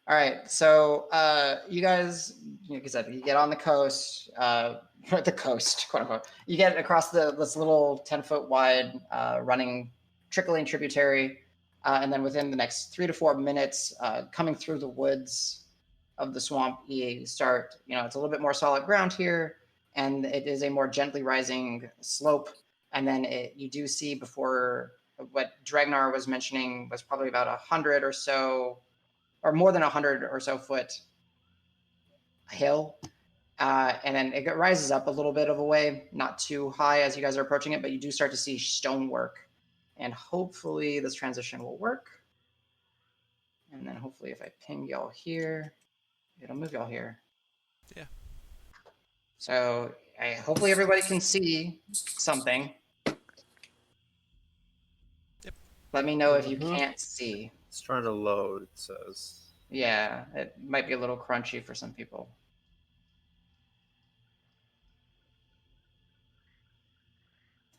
All right, so you guys, like I said, you get on the coast, the coast, quote unquote. You get across this little 10-foot wide running, trickling tributary, and then within the next 3 to 4 minutes, coming through the woods of the swamp, you start. It's a little bit more solid ground here, and it is a more gently rising slope. And then you do see before what Dregnar was mentioning was probably about 100 or so, or more than 100 or so foot hill. And then it rises up a little bit of a way, not too high as you guys are approaching it, but you do start to see stonework. And hopefully this transition will work. And then hopefully if I ping y'all here, it'll move y'all here. Yeah. So hopefully everybody can see something. Yep. Let me know if you can't see. It's trying to load, it says. Yeah, it might be a little crunchy for some people.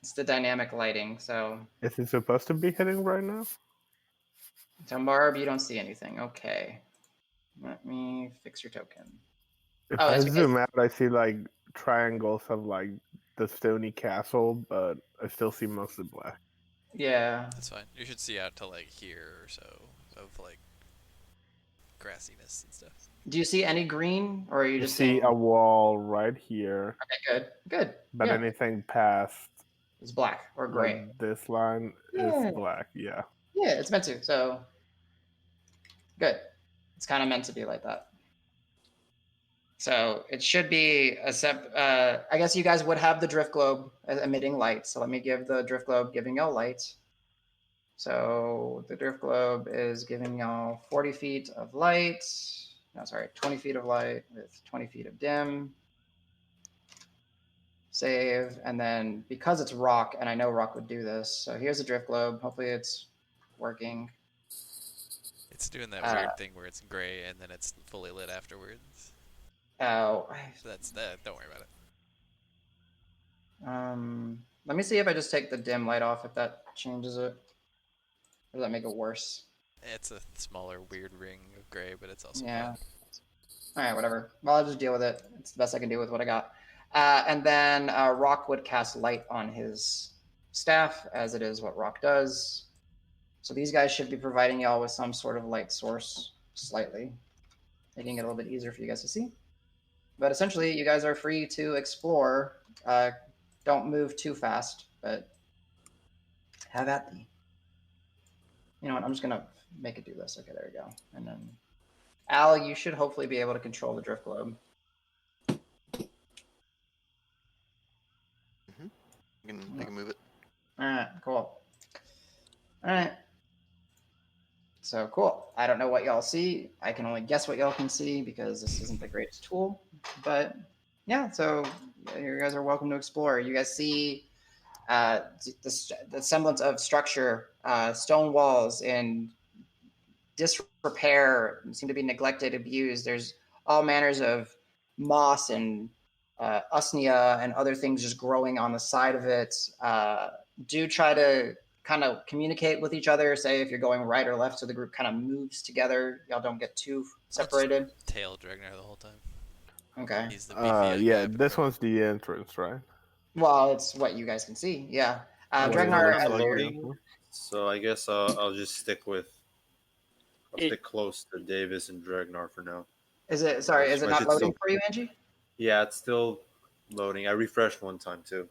It's the dynamic lighting, so... Is it supposed to be hitting right now? So Marb, you don't see anything. Okay. Let me fix your token. If I zoom out, I see like triangles of like the stony castle, but I still see mostly black. Yeah. That's fine. You should see out to like here or so of like grassiness and stuff. Do you see any green, or are you just see a wall right here? Okay, good. But anything past is black or gray. Like this line is black. Yeah. Yeah, it's meant to. So good. It's kind of meant to be like that. So it should be I guess you guys would have the drift globe emitting light. So let me give the drift globe giving y'all light. So the drift globe is giving y'all 40 feet of light. No, sorry, 20 feet of light with 20 feet of dim. Save, and then because it's Roque, and I know Roque would do this, so here's a drift globe. Hopefully it's working. It's doing that weird thing where it's gray and then it's fully lit afterwards. Oh. That's that. Don't worry about it. Let me see if I just take the dim light off, if that changes it. Or does that make it worse? It's a smaller weird ring of gray, but it's also fine. Alright, whatever. Well, I'll just deal with it. It's the best I can do with what I got. And then Roque would cast light on his staff, as it is what Roque does. So these guys should be providing y'all with some sort of light source, slightly, making it a little bit easier for you guys to see. But essentially, you guys are free to explore. Don't move too fast, but have at thee. You know what? I'm just going to make it do this. Okay, there we go. And then, Al, you should hopefully be able to control the drift globe. I can move it. Alright, cool. Alright. So cool. I don't know what y'all see. I can only guess what y'all can see because this isn't the greatest tool. But yeah, so you guys are welcome to explore. You guys see the semblance of structure, stone walls in disrepair, seem to be neglected, abused. There's all manners of moss and usnea and other things just growing on the side of it. Do try to kind of communicate with each other, say if you're going right or left, so the group kind of moves together. Y'all don't get too separated. Tail Dregnar the whole time. Okay. He's the beefy this one's the entrance, right? Well, it's what you guys can see. Yeah. Dregnar. So I guess I'll just stick close to Davis and Dregnar for now. Is it? Sorry, is it not loading for you, Angie? Yeah, it's still loading. I refreshed one time too.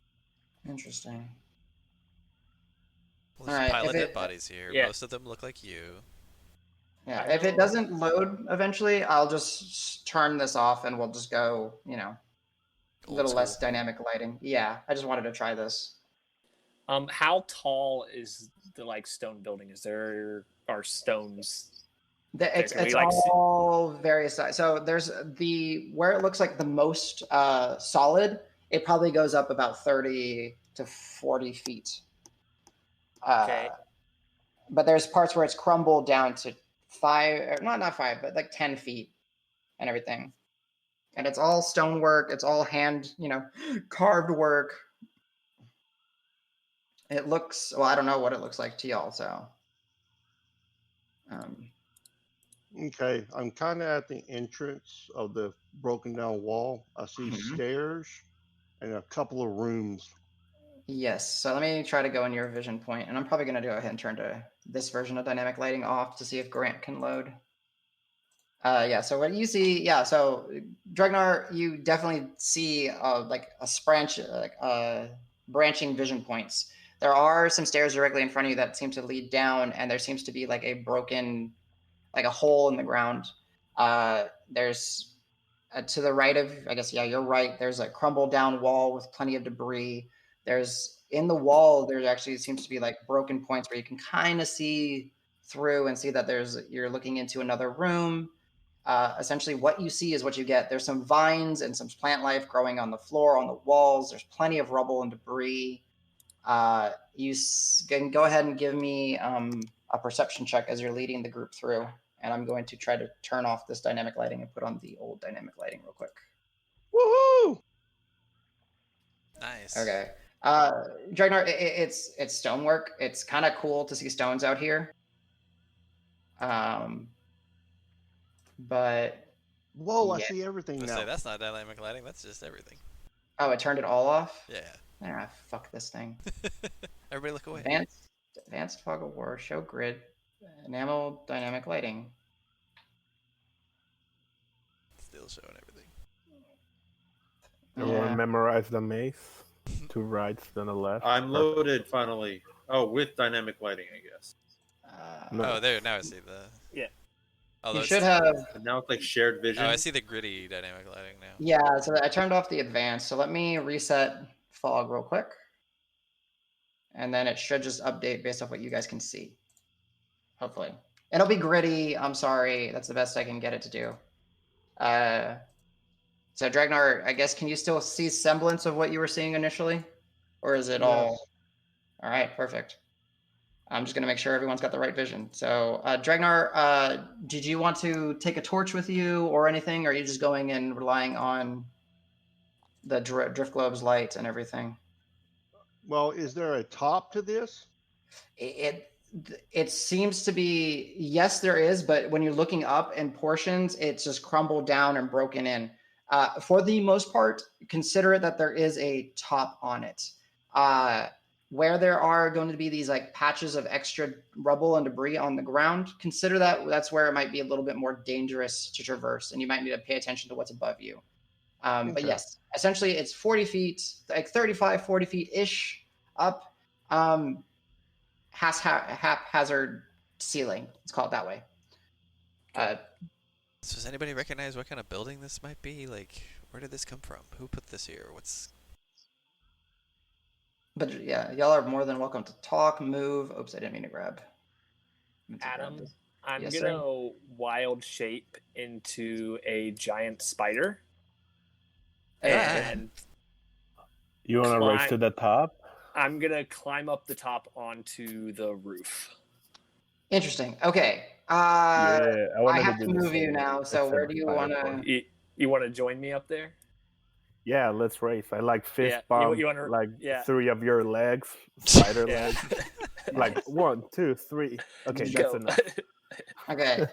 Interesting. Well, there's a pile of dead bodies here. Yeah. Most of them look like you. Yeah, if it doesn't load eventually, I'll just turn this off and we'll just go, a little less dynamic lighting. Yeah, I just wanted to try this. How tall is the stone building? Are stones? It's all various sizes. So there's where it looks like the most solid, it probably goes up about 30 to 40 feet. Okay. But there's parts where it's crumbled down to 5, or not 5, but like 10 feet and everything. And it's all stonework. It's all hand, carved work. It looks, well, I don't know what it looks like to y'all, so. Okay, I'm kind of at the entrance of the broken down wall. I see Mhm. stairs and a couple of rooms. Yes. So let me try to go in your vision point, and I'm probably going to go ahead and turn to this version of dynamic lighting off to see if Grant can load. Yeah. So what you see, yeah. So Dregnar, you definitely see like a branching vision points. There are some stairs directly in front of you that seem to lead down, and there seems to be like a broken, like a hole in the ground. There's to the right of, I guess, yeah, you're right. There's a crumbled down wall with plenty of debris. There's in the wall, there actually seems to be like broken points where you can kind of see through and see that you're looking into another room. Essentially, what you see is what you get. There's some vines and some plant life growing on the floor, on the walls. There's plenty of rubble and debris. You can go ahead and give me a perception check as you're leading the group through. And I'm going to try to turn off this dynamic lighting and put on the old dynamic lighting real quick. Woohoo! Nice. Okay. Dregnar, it's stonework. It's kind of cool to see stones out here. But Whoa, I yeah. see everything Let's now. say that's not dynamic lighting. That's just everything. Oh, it turned it all off? Yeah. Ah, fuck this thing. Everybody look away. Advanced fog of war, show grid, enamel dynamic lighting. Still showing everything. Everyone Yeah. memorize the mace. 2 rights, then a left. I'm loaded finally. Oh, with dynamic lighting, I guess. No. Oh, there. Now I see the. Yeah. Although You it's- should have. And now it's like shared vision. Oh, I see the gritty dynamic lighting now. Yeah, so I turned off the advanced. So let me reset fog real quick. And then it should just update based off what you guys can see. Hopefully. It'll be gritty. I'm sorry. That's the best I can get it to do. So Dregnar, I guess, can you still see semblance of what you were seeing initially? Or is it all? All right, perfect. I'm just going to make sure everyone's got the right vision. So Dregnar, did you want to take a torch with you or anything? Or are you just going and relying on the drift globe's light and everything? Well, is there a top to this? It seems to be, yes, there is, but when you're looking up in portions, it's just crumbled down and broken in. For the most part, consider it that there is a top on it. Where there are going to be these like patches of extra rubble and debris on the ground, consider that's where it might be a little bit more dangerous to traverse, and you might need to pay attention to what's above you. But yes, essentially it's 40 feet, like 35, 40 feet ish up. Haphazard ceiling. Let's call it that way. So does anybody recognize what kind of building this might be? Like, where did this come from? Who put this here? What's... But yeah, y'all are more than welcome to talk, move. Oops, I didn't mean to grab. Adam, I'm Yes, gonna wild shape into a giant spider. And You want to race climb- to the top? I'm gonna climb up the top onto the roof. Interesting. Okay. Yeah, I have do to the move you same, now. So where except do you fire want force. to? You want to join me up there? Yeah, let's race. I like fist Yeah, bump, you wanna- like yeah. 3 of your legs, spider Yeah. legs. Like 1, 2, 3. Okay, that's Go. enough. Okay.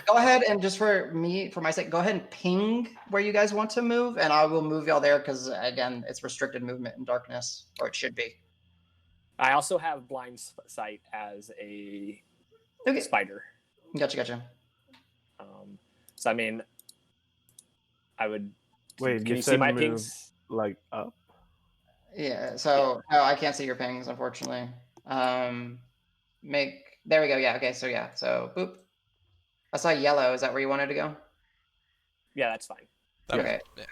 Go ahead and just for my sake, go ahead and ping where you guys want to move, and I will move y'all there because again, it's restricted movement in darkness, or it should be. I also have blind sight as a Okay. spider. Gotcha. So I mean, I would. Wait, can you you see said my move pings? like up? Yeah. So no, I can't see your pings, unfortunately. There we go. Yeah. Okay. So yeah. So boop. I saw yellow. Is that where you wanted to go? Yeah, that's fine. Okay. Yeah.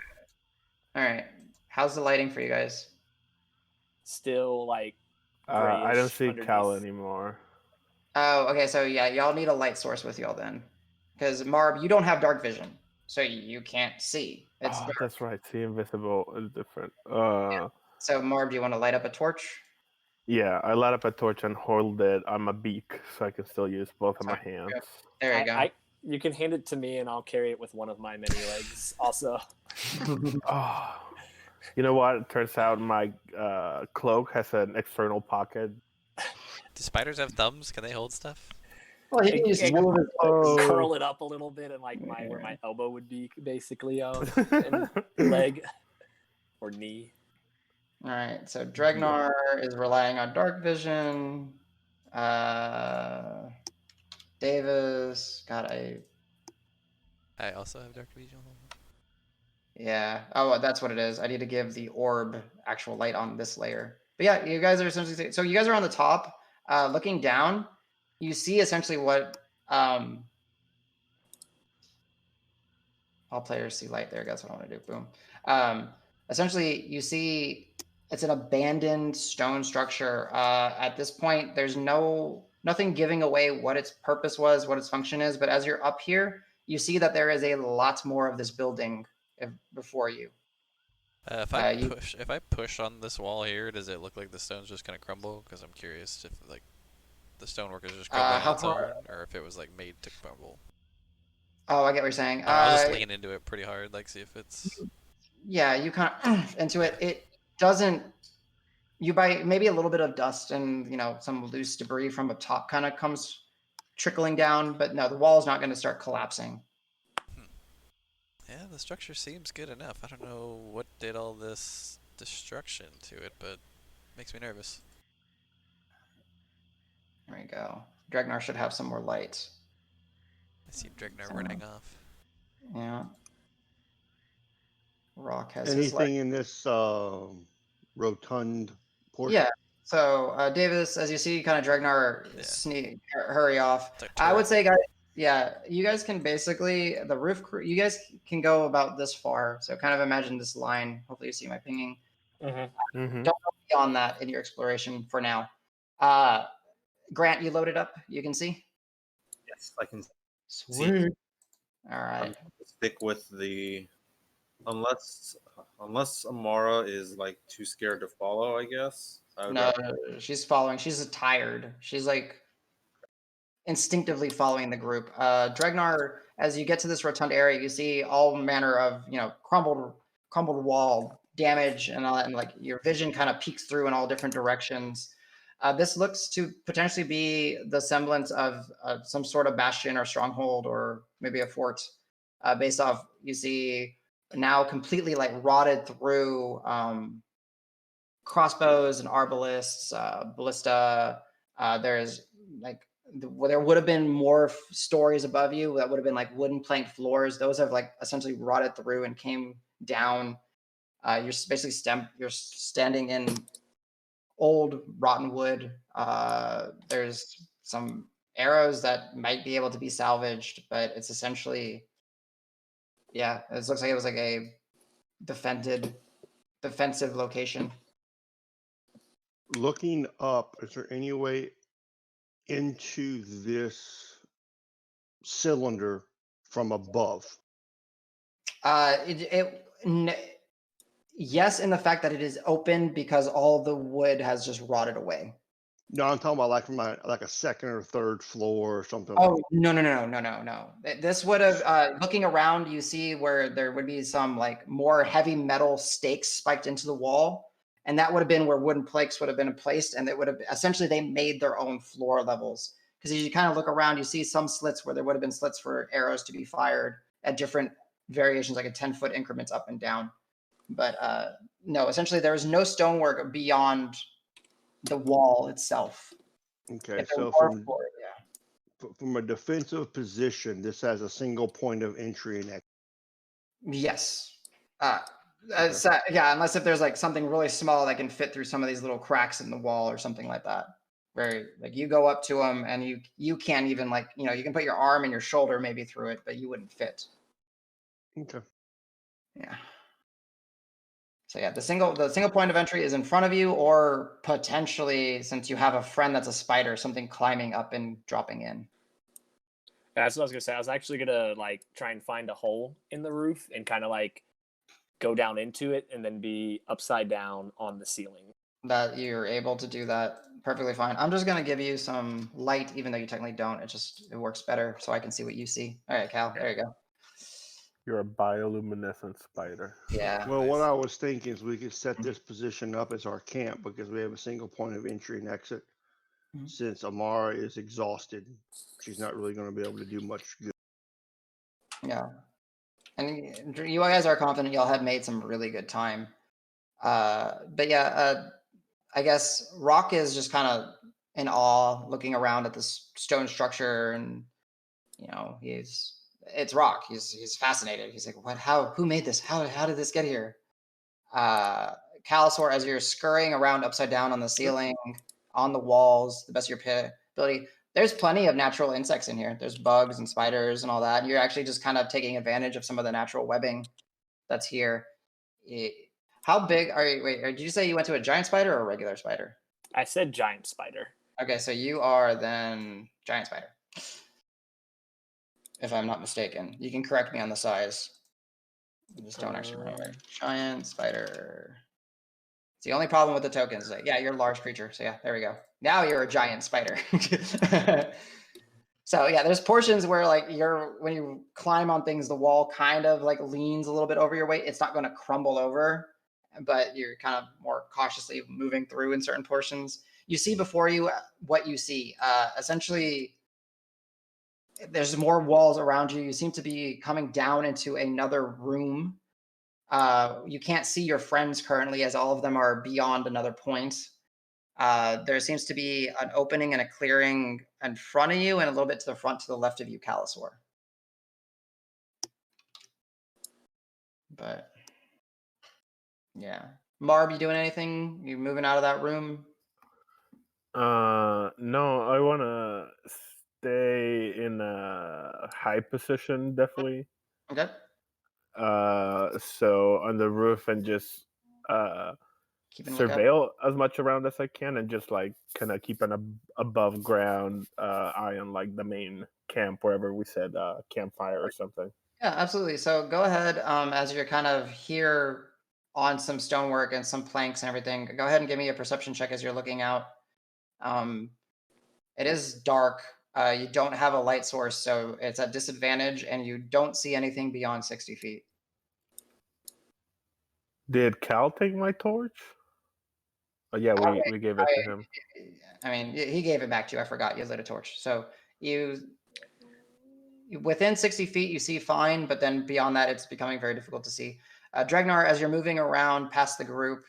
All right. How's the lighting for you guys? Still like. I don't grayish see Cal underneath. anymore. Oh, okay. So yeah, y'all need a light source with y'all then, because Marb, you don't have dark vision, so you can't see. It's dark. That's right. See invisible is different. So Marb, do you want to light up a torch? Yeah, I light up a torch and hold it on my beak so I can still use both of my hands. There you go. You can hand it to me, and I'll carry it with one of my many legs. Also. Oh, you know what? It turns out my cloak has an external pocket. Do spiders have thumbs? Can they hold stuff? Well, he can use And- move his Oh. curl it up a little bit and like where my elbow would be basically and leg or knee. All right, so Dregnar is relying on dark vision. Davis, God, I also have dark vision. yeah. Oh, that's what it is. I need to give the orb actual light on this layer. But yeah, you guys are essentially so you guys are on the top, looking down. You see essentially what all players see light. There, that's what I want to do. Boom. Essentially, you see it's an abandoned stone structure. At this point, there's nothing giving away what its purpose was, what its function is. But as you're up here, you see that there is a lot more of this building before you. If I push on this wall here, does it look like the stone's just gonna crumble? Because I'm curious if like the stonework is just crumbling how on its far- own, or if it was like made to crumble. Oh, I get what you're saying. I'll just lean into it pretty hard, like see if it's. Yeah, you kind of into it. It doesn't. You by maybe a little bit of dust and some loose debris from the top kind of comes trickling down, but no, the wall is not going to start collapsing. Yeah, the structure seems good enough. I don't know what did all this destruction to it, but makes me nervous. There we go. Dregnar should have some more light. I see Dregnar running off. Yeah. Roque has his light. Anything in this rotund portion? Yeah. So Davis, as you see, kind of Dregnar hurry off. I would say, guys, yeah, you guys can basically the roof crew. You guys can go about this far. So kind of imagine this line. Hopefully, you see my pinging. Mm-hmm. Don't go beyond that in your exploration for now. Grant, you loaded up. You can see. Yes, I can Sweet. All right. stick with the unless Amara is like too scared to follow, I guess. No, she's following. She's tired. She's like instinctively following the group. Dregnar, as you get to this rotund area, you see all manner of crumbled wall damage and all that, and like your vision kind of peeks through in all different directions. This looks to potentially be the semblance of some sort of bastion or stronghold, or maybe a fort. Based off, you see now completely like rotted through crossbows and arbalists, ballista. There's like there would have been more stories above you that would have been like wooden plank floors. Those have like essentially rotted through and came down. You're basically you're standing in old rotten wood. There's some arrows that might be able to be salvaged, but it's essentially, yeah, it looks like it was like a defensive location. Looking up, is there any way into this cylinder from above? Yes, in the fact that it is open because all the wood has just rotted away. No, I'm talking about like from like a second or third floor or something. Oh, no. This would have, looking around, you see where there would be some like more heavy metal stakes spiked into the wall. And that would have been where wooden planks would have been placed. And it would have essentially, they made their own floor levels. Because as you kind of look around, you see some slits where there would have been slits for arrows to be fired at different variations, like a 10-foot increments up and down. But no, essentially there is no stonework beyond the wall itself. Okay, so from a defensive position, this has a single point of entry and exit. Yes. Yeah, unless if there's like something really small that can fit through some of these little cracks in the wall or something like that. Very like you go up to them and you can't even like you can put your arm and your shoulder maybe through it, but you wouldn't fit. Okay. Yeah. So yeah, the single point of entry is in front of you, or potentially, since you have a friend that's a spider, something climbing up and dropping in. That's what I was gonna say. I was actually gonna like try and find a hole in the roof and kind of like go down into it and then be upside down on the ceiling. That you're able to do that perfectly fine. I'm just gonna give you some light, even though you technically don't. It works better, so I can see what you see. All right, Cal, there you go. You're a bioluminescent spider. Yeah. Well, what I was thinking is we could set this position up as our camp because we have a single point of entry and exit. since Amara is exhausted, she's not really going to be able to do much good. Yeah. And you guys are confident y'all have made some really good time. But yeah, I guess Roque is just kind of in awe, looking around at this stone structure, and it's Roque. He's fascinated. He's like, what? How? Who made this? How did this get here? Calisor, as you're scurrying around upside down on the ceiling, on the walls, the best of your ability, there's plenty of natural insects in here. There's bugs and spiders and all that. And you're actually just kind of taking advantage of some of the natural webbing that's here. How big are you? Wait, did you say you went to a giant spider or a regular spider? I said giant spider. Okay, so you are then giant spider, if I'm not mistaken. You can correct me on the size. Just don't actually remember. Giant spider. It's the only problem with the tokens. Yeah, you're a large creature. So yeah, there we go. Now you're a giant spider. So yeah, there's portions where like when you climb on things, the wall kind of like leans a little bit over your weight. It's not going to crumble over, but you're kind of more cautiously moving through in certain portions. You see before you what you see. Essentially, there's more walls around you. You seem to be coming down into another room. You can't see your friends currently, as all of them are beyond another point. There seems to be an opening and a clearing in front of you, and a little bit to the front, to the left of you, Calisor. But yeah, Marb, you doing anything? You moving out of that room? No, I want to stay in a high position, definitely. Okay. So on the roof and just surveil as much around as I can, and just like kind of keep an above ground eye on like the main camp, wherever we said campfire or something. Yeah, absolutely. So go ahead, as you're kind of here on some stonework and some planks and everything, go ahead and give me a perception check as you're looking out. It is dark. You don't have a light source, so it's at disadvantage, and you don't see anything beyond 60 feet. Did Cal take my torch? Oh yeah, we gave it to him. I mean, he gave it back to you. I forgot you lit a torch. So within 60 feet, you see fine, but then beyond that, it's becoming very difficult to see. Dregnar, as you're moving around past the group,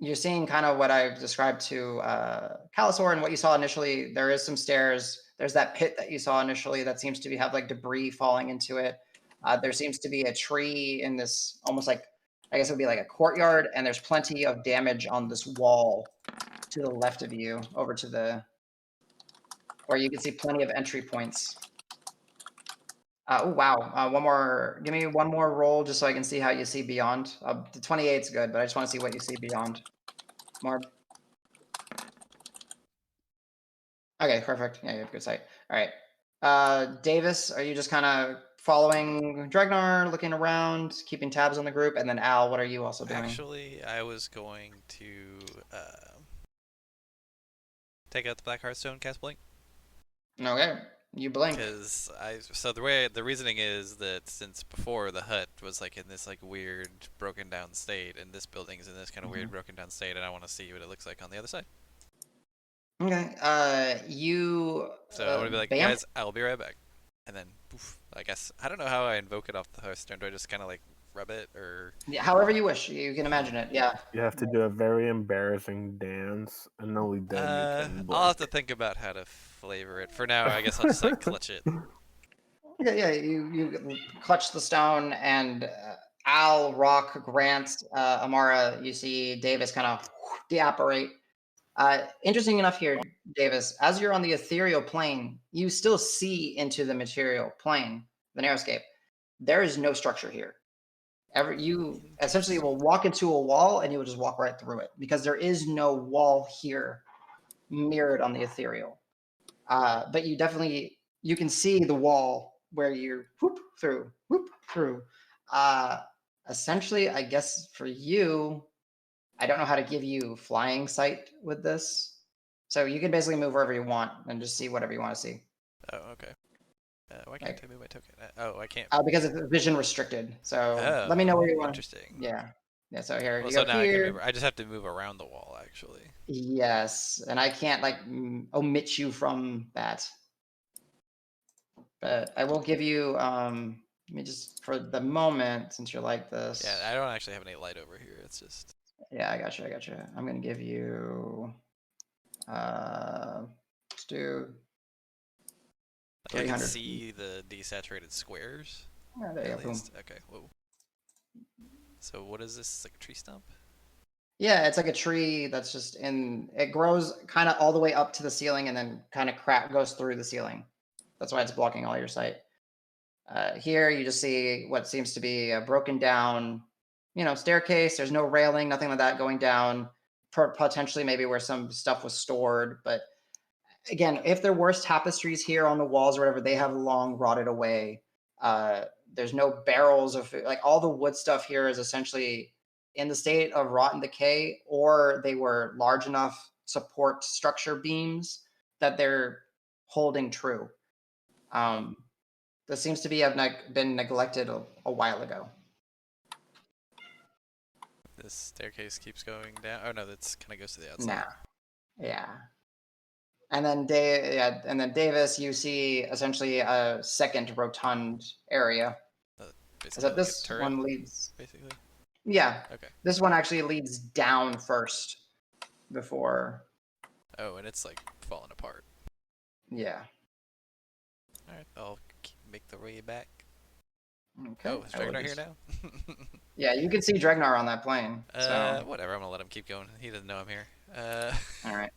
you're seeing kind of what I described to Calisor, and what you saw initially. There is some stairs. There's that pit that you saw initially that seems to have like debris falling into it. There seems to be a tree in this, almost like, I guess it would be like a courtyard, and there's plenty of damage on this wall to the left of you, over to where you can see plenty of entry points. Oh wow! One more. Give me one more roll just so I can see how you see beyond. The 28's good, but I just want to see what you see beyond. Marb. Okay, perfect. Yeah, you have good sight. All right. Davis, are you just kind of following Dregnar, looking around, keeping tabs on the group? And then Al, what are you also doing? Actually, I was going to take out the Black Heartstone, cast Blink. Okay, you blink. Because the reasoning is that since before the hut was like in this like weird broken down state, and this building is in this kind of weird broken down state, and I want to see what it looks like on the other side. Okay. So I want to be like, guys, I'll be right back, and then poof. I guess I don't know how I invoke it off the Hearthstone. Do I just kind of like rub it, or? Yeah, however you wish. You can imagine it. Yeah. You have to do a very embarrassing dance, and only then you can blink. I'll have to think about how to flavor it. For now, I guess I'll just like clutch it. Yeah. You clutch the stone, and Al, Roque, Grant, Amara. You see Davis kind of deapparate. Interesting enough here, Davis, as you're on the ethereal plane, you still see into the material plane, the narrowscape. There is no structure here. You essentially will walk into a wall, and you will just walk right through it, because there is no wall here mirrored on the ethereal. But you can see the wall where you whoop through. Essentially, I guess for you, I don't know how to give you flying sight with this. So you can basically move wherever you want and just see whatever you want to see. Oh, okay. Why can't I move my token? I can't. Because it's vision restricted. So let me know where you want. Interesting. Yeah. Yeah, so here Well, you so go now I can here. move. I just have to move around the wall, actually. Yes, and I can't like omit you from that. But I will give you let me just for the moment, since you're like this. Yeah, I don't actually have any light over here. It's just. Yeah, I got you. I'm gonna give you let's do Like, I can 300 see the desaturated squares. Yeah, there you At go. Boom. least. Okay. Whoa. So what is this? Like a tree stump? Yeah, it's like a tree that's just it grows kind of all the way up to the ceiling and then kind of goes through the ceiling. That's why it's blocking all your sight. Here you just see what seems to be a broken down, staircase. There's no railing, nothing like that going down. Potentially maybe where some stuff was stored. But again, if there were tapestries here on the walls or whatever, they have long rotted away. There's no barrels of like all the wood stuff here is essentially in the state of rot and decay, or they were large enough support structure beams that they're holding true. That seems to have been neglected a while ago. This staircase keeps going down. Oh no, that's kind of goes to the outside. Nah, yeah. And then Davis, you see essentially a second rotund area. Is that Basically, like a this turret, one leads? basically. Yeah. Okay. This one actually leads down first before. Oh, and it's like falling apart. Yeah. All right, I'll make the way back. Okay. Oh, is Dregnar here now? Yeah, you can see Dregnar on that plane. So Whatever. I'm gonna let him keep going. He doesn't know I'm here. all right.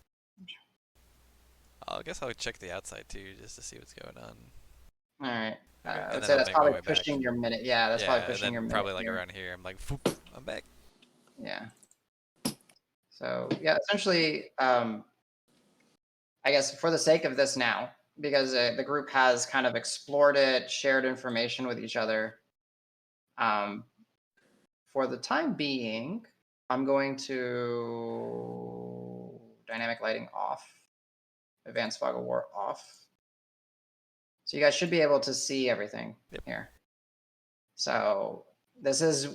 I guess I'll check the outside too, just to see what's going on. All right. Okay, I and would then say I'll that's make my probably way back. pushing your minute. Yeah, that's probably pushing your minute. Probably like here. around here. I'm like, Foop, I'm back. Yeah. So yeah, essentially, I guess for the sake of this now, because the group has kind of explored it, shared information with each other. For the time being, I'm going to dynamic lighting off, advanced fog of war off. So you guys should be able to see everything here. So this is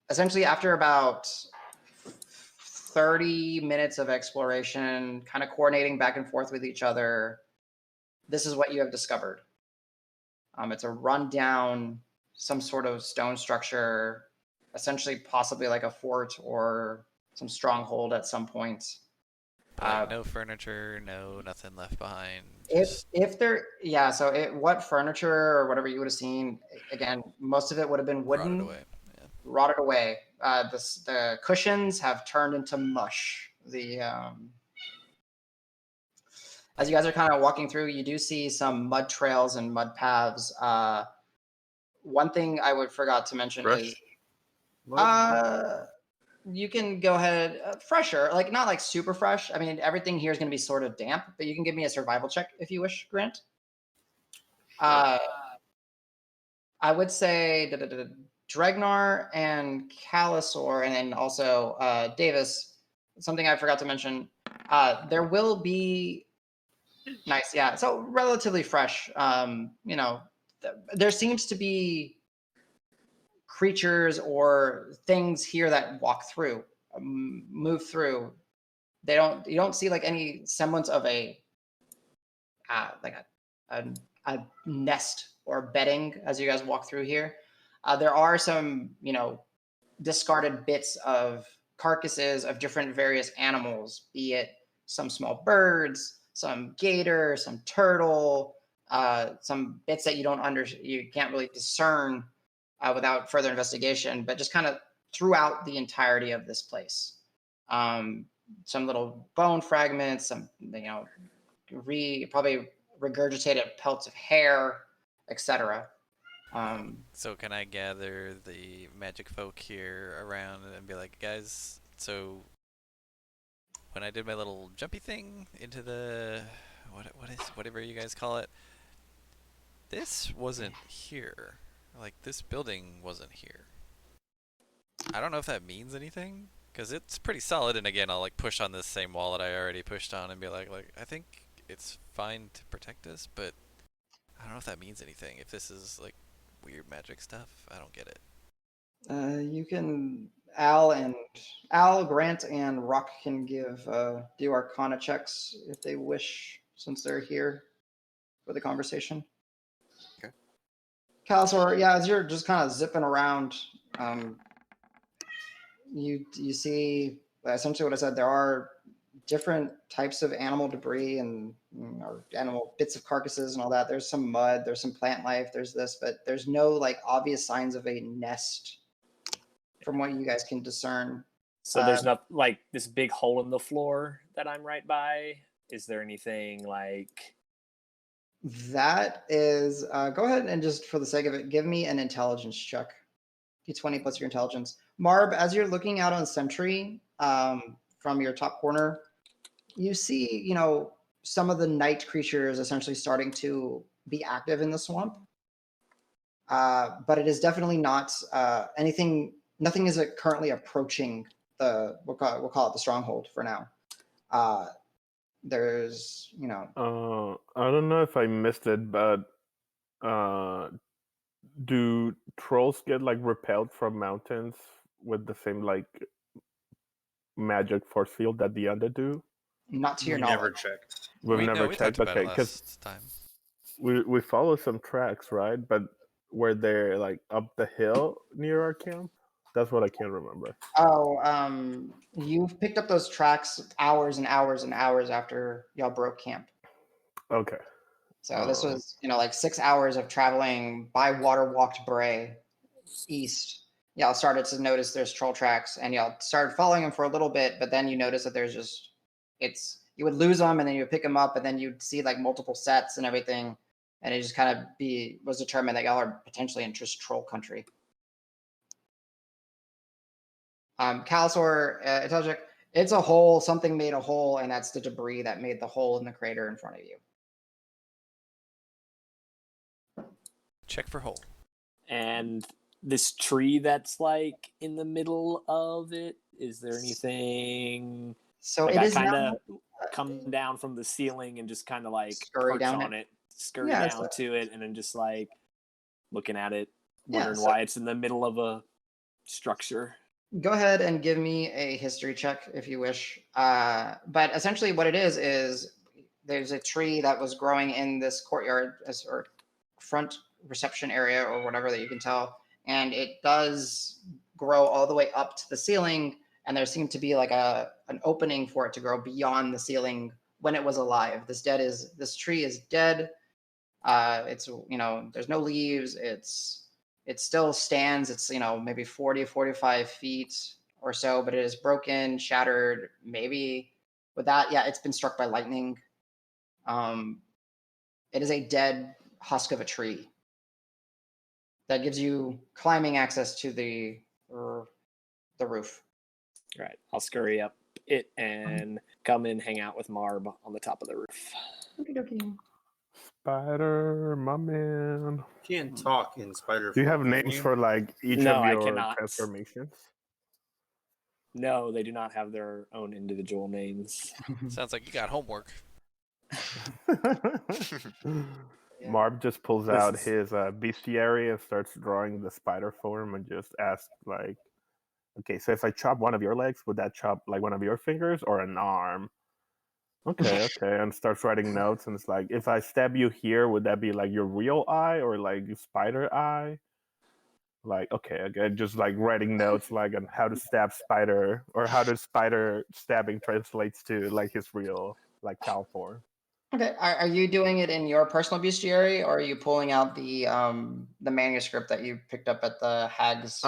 essentially after about 30 minutes of exploration, kind of coordinating back and forth with each other. This is what you have discovered. It's a rundown, some sort of stone structure, essentially possibly like a fort or some stronghold at some point. Like no furniture, nothing left behind. What furniture or whatever you would have seen, again, most of it would have been wooden. Rotted away. The cushions have turned into mush. As you guys are kind of walking through, you do see some mud trails and mud paths. One thing I forgot to mention is you can go ahead fresher, like not like super fresh. I mean, everything here is going to be sort of damp, but you can give me a survival check if you wish, Grant. I would say Dregnar and Calisor, and then also Davis. Something I forgot to mention. There will be nice, yeah. So relatively fresh. There seems to be creatures or things here that walk through, move through. You don't see like any semblance of a nest or bedding as you guys walk through here. There are some, discarded bits of carcasses of different various animals, be it some small birds, some gator, some turtle, some bits that you can't really discern without further investigation, but just kind of throughout the entirety of this place. Some little bone fragments, some, probably regurgitated pelts of hair, etc. So can I gather the magic folk here around and be like, guys, so when I did my little jumpy thing into the whatever you guys call it, this wasn't here. Like, this building wasn't here. I don't know if that means anything, because it's pretty solid, and again, I'll like push on this same wall that I already pushed on and be like I think it's fine to protect us, but I don't know if that means anything. If this is like weird magic stuff, I don't get it. You can Al, Grant, and Roque can do Arcana checks if they wish, since they're here for the conversation. Okay. Calisor, yeah, as you're just kind of zipping around, you see essentially what I said. There are different types of animal debris and or animal bits of carcasses and all that. There's some mud, there's some plant life, there's this, but there's no like obvious signs of a nest from what you guys can discern. So there's not like this big hole in the floor that I'm right by. Is there anything like That is, go ahead and just for the sake of it, give me an intelligence check. D20 plus your intelligence. Marb, as you're looking out on Sentry from your top corner, you see, some of the night creatures essentially starting to be active in the swamp. But it is definitely not anything. Nothing is currently approaching we'll call it the stronghold for now. There's, I don't know if I missed it, but do trolls get like repelled from mountains with the same like magic force field that the undead do? Not to your We knowledge. never checked. We've we never talked checked. about Okay, it because last time. we follow some tracks, right? But were they like up the hill near our camp? That's what I can't remember. Oh, you've picked up those tracks hours and hours and hours after y'all broke camp. Okay. So this was, like 6 hours of traveling by water-walked Bray east. Y'all started to notice there's troll tracks, and y'all started following them for a little bit, but then you notice that there's just, you would lose them, and then you would pick them up, and then you'd see like multiple sets and everything, and it just kind of was determined that y'all are potentially in just troll country. Calisor, intelligent. It's a hole. Something made a hole, and that's the debris that made the hole in the crater in front of you. Check for hole. and this tree that's like in the middle of it? Is there anything? So Like it I is kind now. of come down from the ceiling and just kind of like Scurry perch down on it, scurry Yeah, down to it, and then just like looking at it, Yeah, wondering so- why it's in the middle of a structure. Go ahead and give me a history check if you wish. But essentially, what it is there's a tree that was growing in this courtyard or front reception area or whatever that you can tell, and it does grow all the way up to the ceiling. And there seemed to be like an opening for it to grow beyond the ceiling when it was alive. This tree is dead. It's there's no leaves. It still stands. It's maybe 40, 45 feet or so, but it is broken, shattered. Maybe with that, yeah, it's been struck by lightning. It is a dead husk of a tree that gives you climbing access to the roof. All right, I'll scurry up it and come and hang out with Marb on the top of the roof. Spider, my man. You can't talk in spider. Do you have form, can names you? for like each No, of I your cannot. transformations? No, they do not have their own individual names. Sounds like you got homework. Marb just pulls This out is- his bestiary and starts drawing the spider form and just asks like, okay, so if I chop one of your legs, would that chop like one of your fingers or an arm? Okay, and starts writing notes and it's like, if I stab you here, would that be like your real eye or like your spider eye? Like, okay, just like writing notes like on how to stab spider or how the spider stabbing translates to like his real like cow form. Okay, are you doing it in your personal bestiary, or are you pulling out the manuscript that you picked up at the Hag's?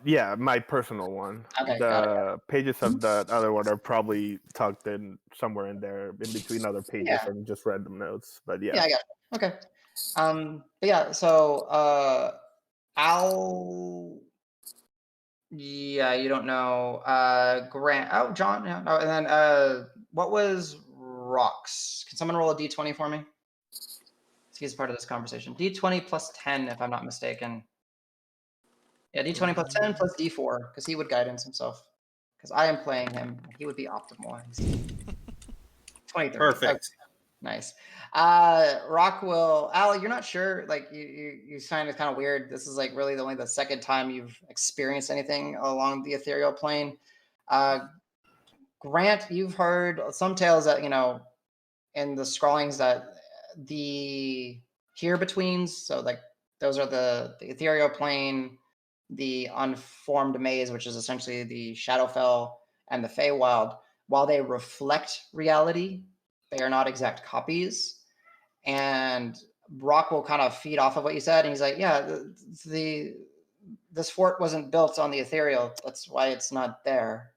Yeah, my personal one. Okay, got The pages of the other one are probably tucked in somewhere in there, in between other pages, Yeah. and just random notes. But Yeah, I got you. Okay. But yeah, so Al. Yeah, you don't know. Grant. Oh, John. Yeah. Oh, and then what was Rocks? Can someone roll a d20 for me? He's part of this conversation. D20 plus 10, if I'm not mistaken. Yeah, D20 plus 10 plus D4, because he would guidance himself. Because I am playing him. He would be optimal. 23. Perfect. Nice. Roque will. Al, you're not sure. Like you find it kind of weird. This is like really only the second time you've experienced anything along the ethereal plane. Grant, you've heard some tales that in the scrawlings that the here-betweens, so like those are the ethereal plane, the unformed maze, which is essentially the Shadowfell and the Feywild. While they reflect reality, they are not exact copies. And Roque will kind of feed off of what you said, and he's like, "Yeah, this fort wasn't built on the ethereal. That's why it's not there.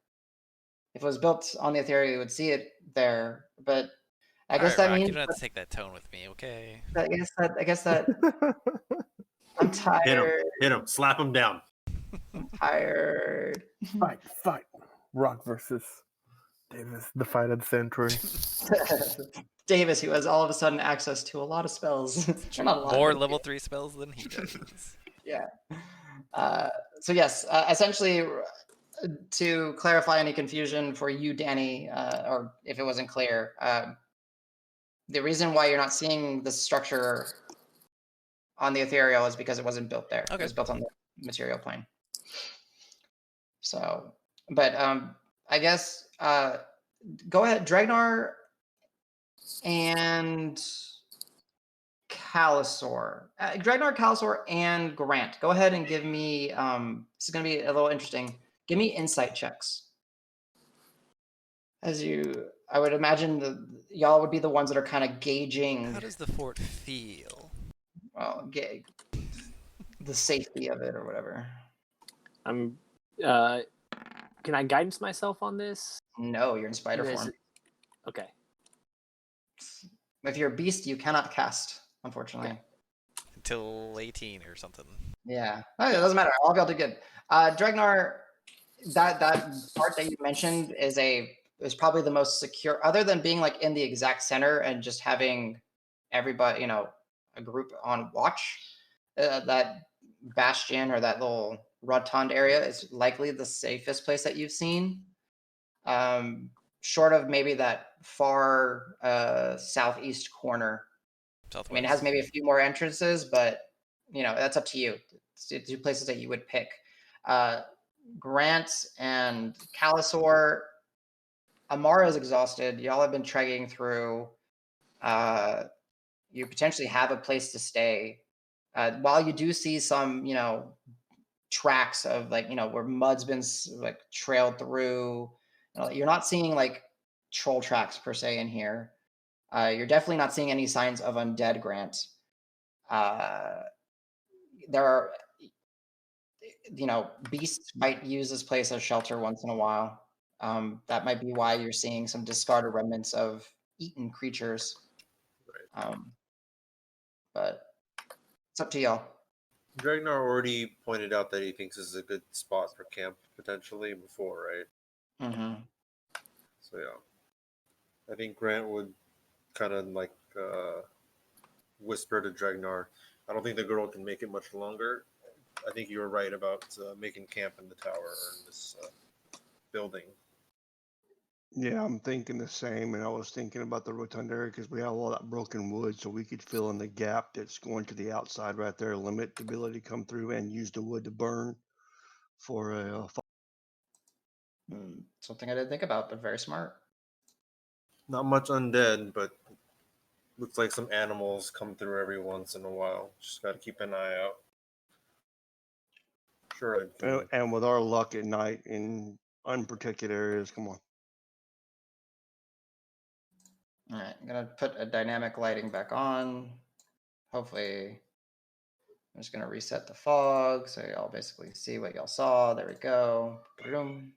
If it was built on the ethereal, you would see it there. But I guess that Rock, means you don't have to take that tone with me, okay? I guess that I'm tired. Hit him, slap him down. I'm tired. Fight. Rock versus Davis, the fight of the century. Davis, who has all of a sudden access to a lot of spells. Well, not a lot, More but- level 3 spells than he does. Yeah. So yes, essentially, to clarify any confusion for you, Danny, or if it wasn't clear, the reason why you're not seeing the structure on the ethereal is because it wasn't built there. Okay. It was built on the material plane. So, but I guess go ahead, Dregnar and Calisor. Dregnar, Calisor, and Grant. Go ahead and give me. This is going to be a little interesting. Give me insight checks. I would imagine y'all would be the ones that are kind of gauging. How does the fort feel? Well, the safety of it or whatever. I'm. Can I guidance myself on this? No, you're in spider Is form. it- Okay. If you're a beast, you cannot cast, unfortunately. Until 18 or something. Yeah, it doesn't matter. I'll be able to do good. Dregnar, that part that you mentioned is probably the most secure, other than being like in the exact center and just having everybody, a group on watch. That bastion or that little rotund area is likely the safest place that you've seen. Short of maybe that far southeast corner. Southwest. I mean, it has maybe a few more entrances, but that's up to you. It's two places that you would pick. Grant and Calisor. Amara is exhausted. Y'all have been trekking through. You potentially have a place to stay. While you do see some, tracks of where mud's been like trailed through. You're not seeing like troll tracks per se in here. You're definitely not seeing any signs of undead, Grant. There are, beasts might use this place as shelter once in a while. That might be why you're seeing some discarded remnants of eaten creatures. But it's up to y'all. Dregnar already pointed out that he thinks this is a good spot for camp potentially before, right? Mm-hmm. So yeah, I think Grant would kind of like whisper to Dregnar. I don't think the girl can make it much longer. I think you were right about making camp in the tower or in this building. Yeah, I'm thinking the same, and I was thinking about the rotund area because we have all that broken wood, so we could fill in the gap that's going to the outside right there, limit the ability to come through, and use the wood to burn for a. Something I didn't think about, but very smart. Not much undead, but looks like some animals come through every once in a while. Just got to keep an eye out. Sure. And with our luck at night in unprotected areas, come on. All right, I'm gonna put a dynamic lighting back on. Hopefully, I'm just gonna reset the fog so y'all basically see what y'all saw. There we go. Boom.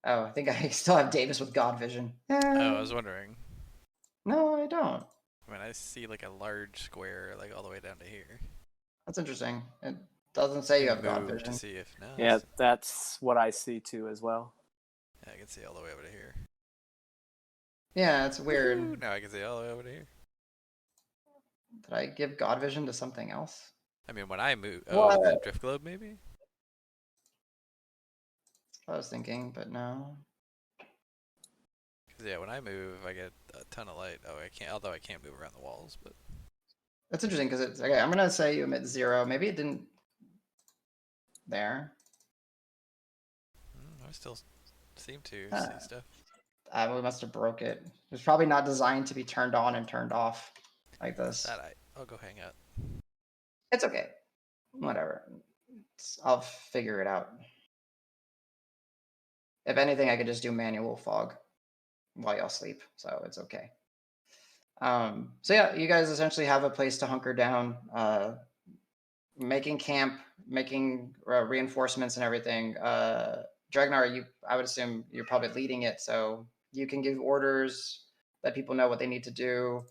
Oh, I think I still have Davis with God Vision. Oh, I was wondering. No, I don't. I mean, I see like a large square like all the way down to here. That's interesting. It doesn't say you have God Move Vision. to see if no. Yeah, that's what I see too as well. Yeah, I can see all the way over to here. Yeah, it's weird. Ooh, now I can see all the way over to here. Did I give God Vision to something else? I mean, when I move, oh, the What? drift globe maybe. I was thinking, but no. Yeah, when I move, I get a ton of light. Oh, I can't. Although I can't move around the walls, but That's interesting because it's okay. I'm gonna say you emit 0. Maybe it didn't there. I still seem to Ah. see stuff. We must have broke it. It's probably not designed to be turned on and turned off like this. I'll go hang out. It's okay. Whatever. I'll figure it out. If anything, I could just do manual fog while y'all sleep, so it's okay. So yeah, you guys essentially have a place to hunker down, making camp, making reinforcements and everything. Dregnar, I would assume you're probably leading it, so you can give orders, let people know what they need to do.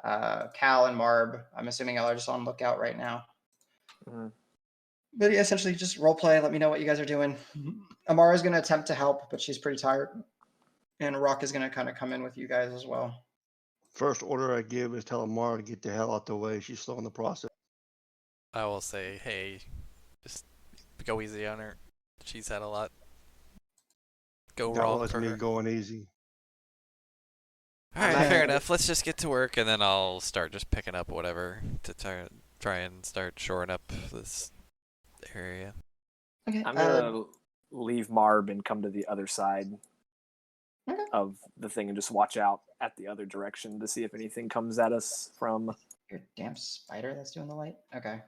Cal and Marb, I'm assuming y'all are just on lookout right now. Mhm. But yeah, essentially just role play. Let me know what you guys are doing. Amara is going to attempt to help, but she's pretty tired. And Roque is going to kind of come in with you guys as well. First order I give is tell Amara to get the hell out the way. She's slowing the process. I will say, hey, just go easy on her. She's had a lot go That wrong was for me her. going easy. All right, Nice. fair enough. Let's just get to work, and then I'll start just picking up whatever to try and start shoring up this area. Okay. I'm gonna leave Marb and come to the other side Okay. of the thing and just watch out at the other direction to see if anything comes at us from. Your damn spider that's doing the light? Okay.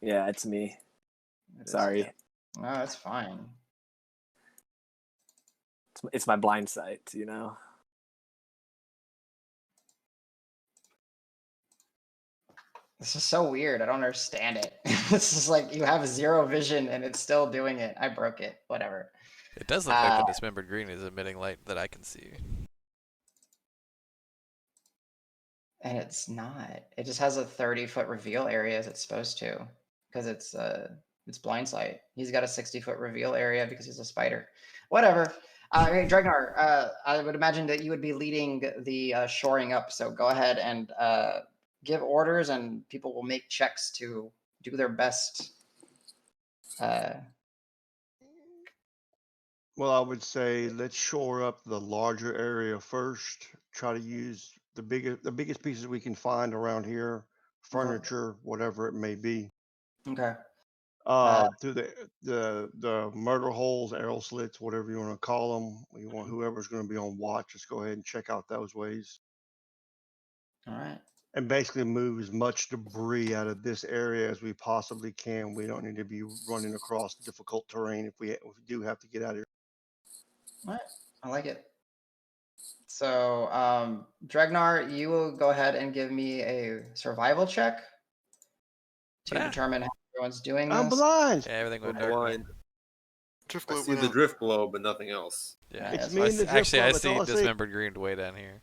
Yeah, it's me. It is. Sorry, No, that's fine. it's my blind sight. You know. This is so weird. I don't understand it. This is like you have 0 vision and it's still doing it. I broke it. Whatever. It does look like the dismembered green is emitting light that I can see. And it's not. It just has a 30-foot reveal area as it's supposed to, because it's blind sight. He's got a 60-foot reveal area because he's a spider. Whatever. Hey, Dregnar, I would imagine that you would be leading the shoring up. So go ahead and give orders, and people will make checks to do their best. Well, I would say let's shore up the larger area first. Try to use the biggest pieces we can find around here, furniture, whatever it may be. Okay. Through the murder holes, arrow slits, whatever you want to call them. You want whoever's going to be on watch, just go ahead and check out those ways. All right. And basically move as much debris out of this area as we possibly can. We don't need to be running across difficult terrain if we do have to get out of here. All right. I like it. So, Dregnar, you will go ahead and give me a survival check to determine how everyone's doing this. I'm blind. Yeah, everything We're went dark. blind. Drift I globe see went the out. drift glow, but nothing else. Yeah, It's me and the drift actually, I globe, that's see all I see. dismembered green way down here.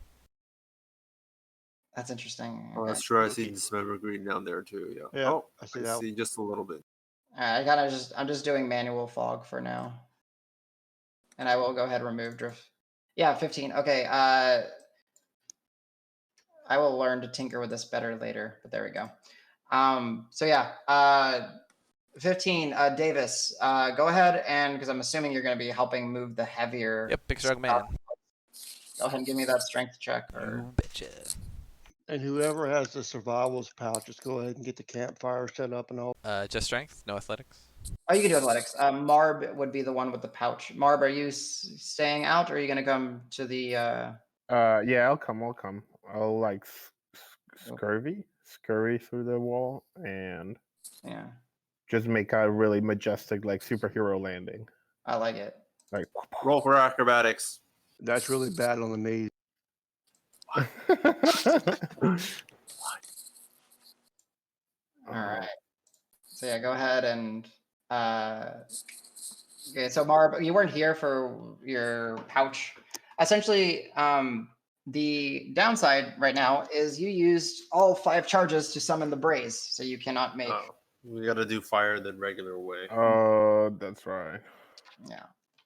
That's interesting. Oh, Okay. that's true. I see dismember green down there too. Yeah. Yeah, Oh, I see I that. see just a little bit. I'm just doing manual fog for now. And I will go ahead and remove drift. Yeah, 15. Okay. I will learn to tinker with this better later, but there we go. So yeah, 15, Davis, go ahead and, because I'm assuming you're going to be helping move the heavier. Yep, big strong man. Go ahead and give me that strength check. You betcha. And whoever has the survivals pouch, just go ahead and get the campfire set up and all. Just strength, no athletics. Oh, you can do athletics. Marb would be the one with the pouch. Marb, are you staying out, or are you going to come to the? Yeah, I'll come. I'll like scurry through the wall and Yeah, just make a really majestic, like superhero landing. I like it. Like Roll for acrobatics. That's really bad on the knees. All right. So yeah, go ahead and okay. So Marb, you weren't here for your pouch. Essentially, the downside right now is you used all 5 charges to summon the braze, so you cannot make. Oh, we got to do fire the regular way. Oh, that's right. Yeah.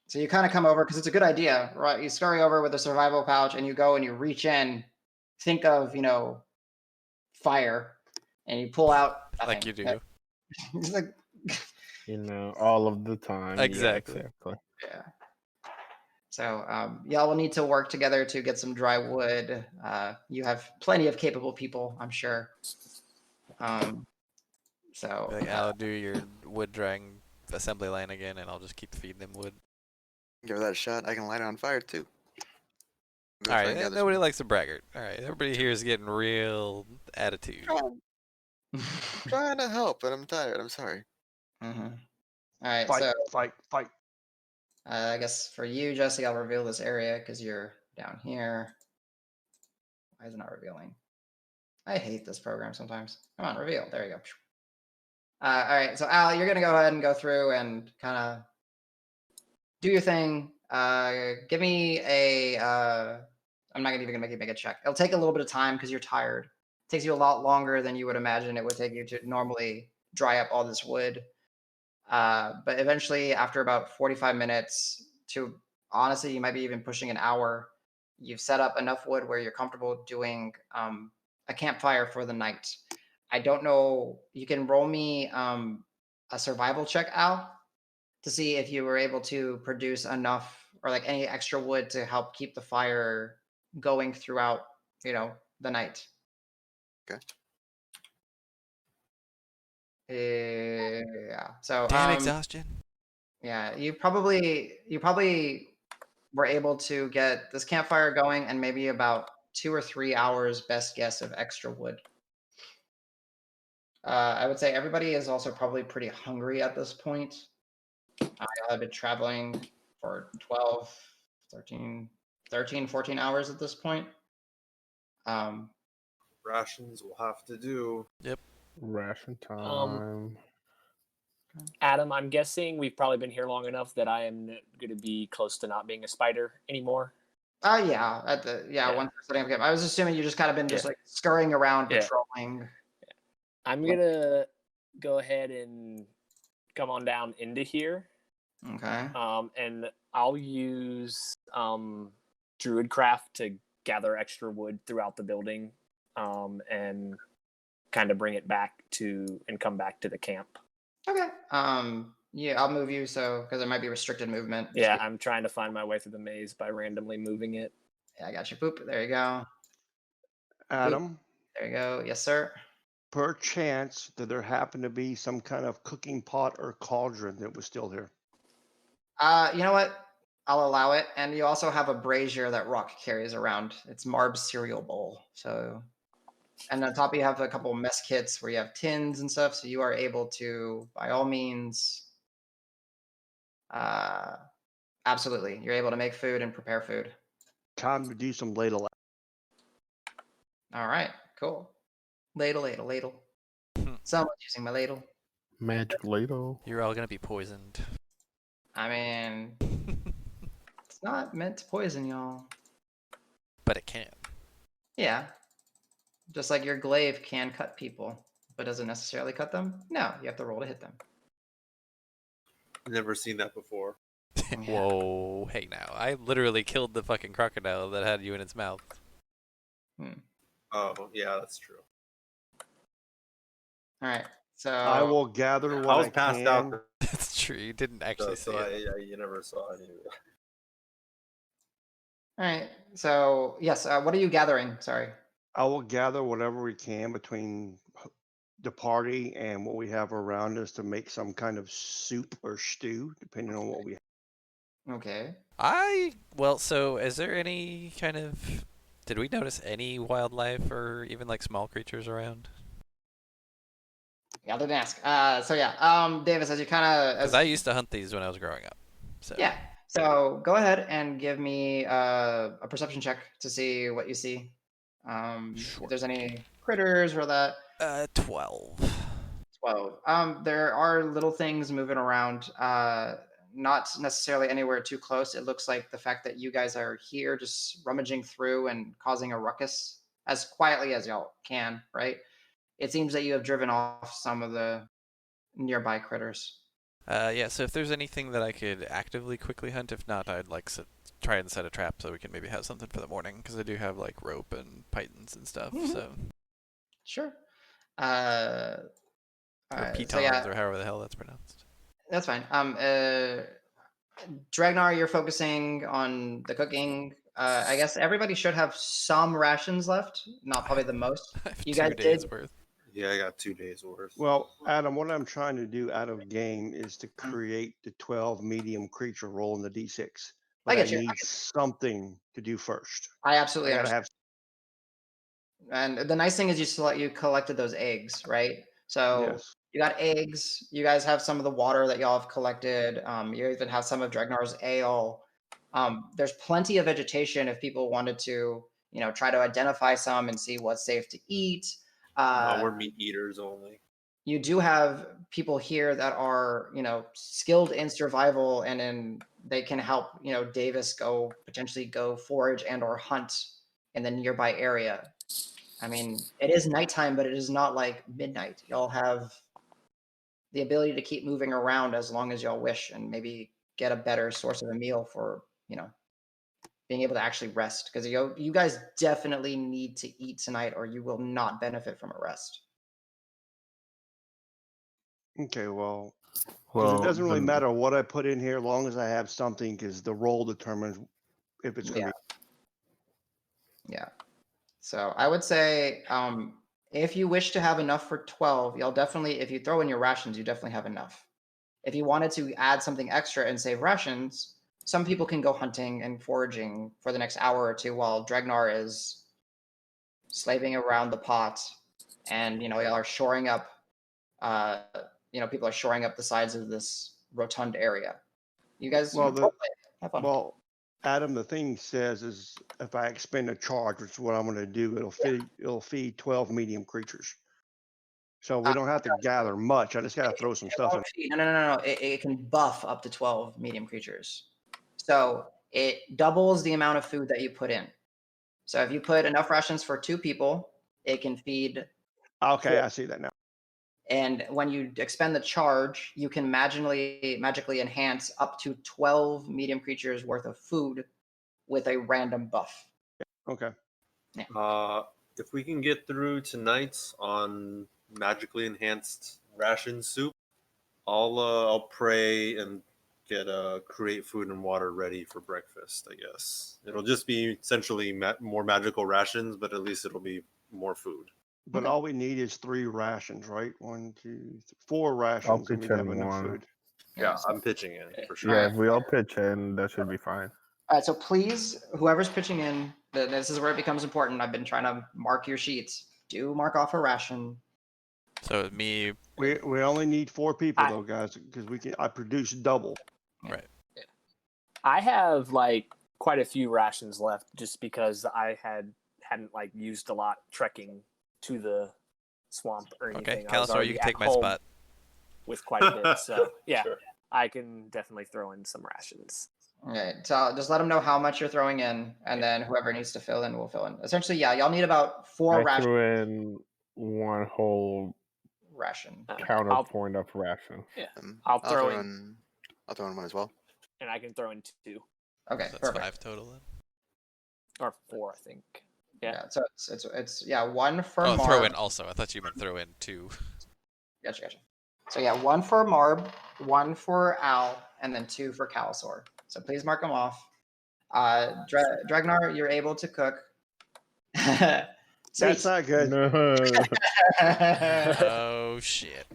So you kind of come over because it's a good idea, right? You scurry over with a survival pouch, and you go and you reach in, think of fire, and you pull out nothing. Like you do. It's like, All of the time. Exactly. Yeah, exactly. yeah. So y'all will need to work together to get some dry wood. You have plenty of capable people, I'm sure. So Like, I'll do your wood drying assembly line again, and I'll just keep feeding them wood. Give that a shot. I can light it on fire too. Go All try right, and gather nobody some. likes a braggart. All right, everybody here is getting real attitude. Trying to help, but I'm tired. I'm sorry. All right, Fight, so fight, fight. I guess for you, Jesse, I'll reveal this area because you're down here. Why is it not revealing? I hate this program sometimes. Come on, reveal. There you go. All right, so Al, you're gonna go ahead and go through and kind of do your thing. Give me a. I'm not even gonna make you make a check. It'll take a little bit of time because you're tired. It takes you a lot longer than you would imagine it would take you to normally dry up all this wood. But eventually, after about 45 minutes to honestly, you might be even pushing an hour, you've set up enough wood where you're comfortable doing a campfire for the night. I don't know. You can roll me a survival check, Al, to see if you were able to produce enough or like any extra wood to help keep the fire going throughout, the night. Okay. Yeah. So Damn exhaustion. yeah, you probably were able to get this campfire going and maybe about 2 or 3 hours, best guess, of extra wood. I would say everybody is also probably pretty hungry at this point. I've been traveling for 12, 13, 14 hours at this point. Rations will have to do. Yep. Ration time. Adam, I'm guessing we've probably been here long enough that I am going to be close to not being a spider anymore. Yeah. Yeah. Once we're setting up camp. I was assuming you just kind of been just Yeah. like scurrying around, Yeah. patrolling. I'm going to go ahead and come on down into here. Okay. And I'll use Druid craft to gather extra wood throughout the building, and kind of bring it back to and come back to the camp. Okay. Yeah, I'll move you because there might be restricted movement. Yeah, I'm trying to find my way through the maze by randomly moving it. Yeah, I got you. Boop. There you go. Adam, There you go. Yes, sir. per chance, did there happen to be some kind of cooking pot or cauldron that was still here? You know what? I'll allow it. And you also have a brazier that Roque carries around. It's Marb's cereal bowl. So, and on top you have a couple mess kits where you have tins and stuff. So you are able to, by all means, absolutely, you're able to make food and prepare food. Time to do some ladle. All right, cool. Ladle. Someone's using my ladle. Magic ladle. You're all gonna be poisoned. I mean, it's not meant to poison y'all. But it can. Yeah. Just like your glaive can cut people, but doesn't necessarily cut them. No, you have to roll to hit them. Never seen that before. Whoa, hey now. I literally killed the fucking crocodile that had you in its mouth. Oh, yeah, that's true. All right. So I will gather what I was I passed can. out, That's true. You didn't actually see it. you never saw any of it. All right. So yes, what are you gathering? Sorry. I will gather whatever we can between the party and what we have around us to make some kind of soup or stew, depending on what we have. Okay. So is there any kind of, did we notice any wildlife or even like small creatures around? Yeah, I didn't ask. So yeah, Davis, as you kind of, Because I used to hunt these when I was growing up. So yeah. So go ahead and give me a perception check to see what you see. Sure. If there's any critters or that. 12. 12. There are little things moving around. Not necessarily anywhere too close. It looks like the fact that you guys are here, just rummaging through and causing a ruckus as quietly as y'all can, right? It seems that you have driven off some of the nearby critters. Yeah, so if there's anything that I could actively quickly hunt, if not, I'd like try and set a trap so we can maybe have something for the morning, because I do have like rope and pythons and stuff. So Sure. or pitons, or however the hell that's pronounced. That's fine. Dregnar, you're focusing on the cooking. I guess everybody should have some rations left. Not probably the most. I have You 2 guys days did. worth. Yeah, I got 2 days worth. Well, Adam, what I'm trying to do out of game is to create the 12 medium creature roll in the D6. But get you. need something to do first. I I absolutely gotta understand. have And the nice thing is you collected those eggs, right? So yes. you got eggs. You guys have some of the water that y'all have collected. You even have some of Dregnar's ale. There's plenty of vegetation if people wanted to, try to identify some and see what's safe to eat. We're meat eaters only. You do have people here that are, skilled in survival they can help, Davis potentially go forage and or hunt in the nearby area. I mean, it is nighttime, but it is not like midnight. Y'all have the ability to keep moving around as long as y'all wish and maybe get a better source of a meal for, being able to actually rest. Because you guys definitely need to eat tonight or you will not benefit from a rest. Okay, well, 'cause Well, it doesn't really the- matter what I put in here, as long as I have something, because the roll determines if it's going to Yeah. So I would say if you wish to have enough for 12, you'll definitely, if you throw in your rations, you definitely have enough. If you wanted to add something extra and save rations, some people can go hunting and foraging for the next hour or two while Dregnar is slaving around the pot and, y'all are shoring up, people are shoring up the sides of this rotund area. You guys, Well, have fun. Well, Adam, the thing says is if I expend a charge, which is what I'm going to do, it'll feed 12 medium creatures. So we don't have to gather much. I just got to throw some stuff in. No. It can buff up to 12 medium creatures. So it doubles the amount of food that you put in. So if you put enough rations for 2 people, it can feed. Okay, I see that now. And when you expend the charge, you can magically enhance up to 12 medium creatures worth of food with a random buff. Okay. If we can get through tonight on magically enhanced ration soup, I'll pray and get create food and water ready for breakfast. I guess it'll just be essentially more magical rations, but at least it'll be more food. But all we need is 3 rations, right? 1, 2, 4 rations, and we pitch have in enough one. food. Yeah, I'm pitching in for sure. yeah, Alright. if we all pitch in, that should be fine. All right, so please, whoever's pitching in, this is where it becomes important. I've been trying to mark your sheets. Do mark off a ration. So me, We only need 4 people though, guys, because I produce double. right? I have quite a few rations left just because I hadn't used a lot trekking to the swamp or anything. Okay, I was Calisor, already you can at take my home spot. with quite a bit. So yeah, Sure. I can definitely throw in some rations. All right, so just let them know how much you're throwing in, and then whoever needs to fill in will fill in. Essentially, yeah, y'all need about 4 I rations. threw in one whole Ration. counterpoint of ration. Yeah, Um, I'll throw in, I'll throw in one as well. and I can throw in 2 Okay, That's perfect. 5 total then. or 4, I think. Yeah. So it's 1 for Oh, Marb. throw in also. I thought you meant throw in 2. Gotcha. So yeah, 1 for Marb, 1 for Al, and then 2 for Calisor. So please mark them off. Dregnar, you're able to cook. That's not good. No. Oh shit.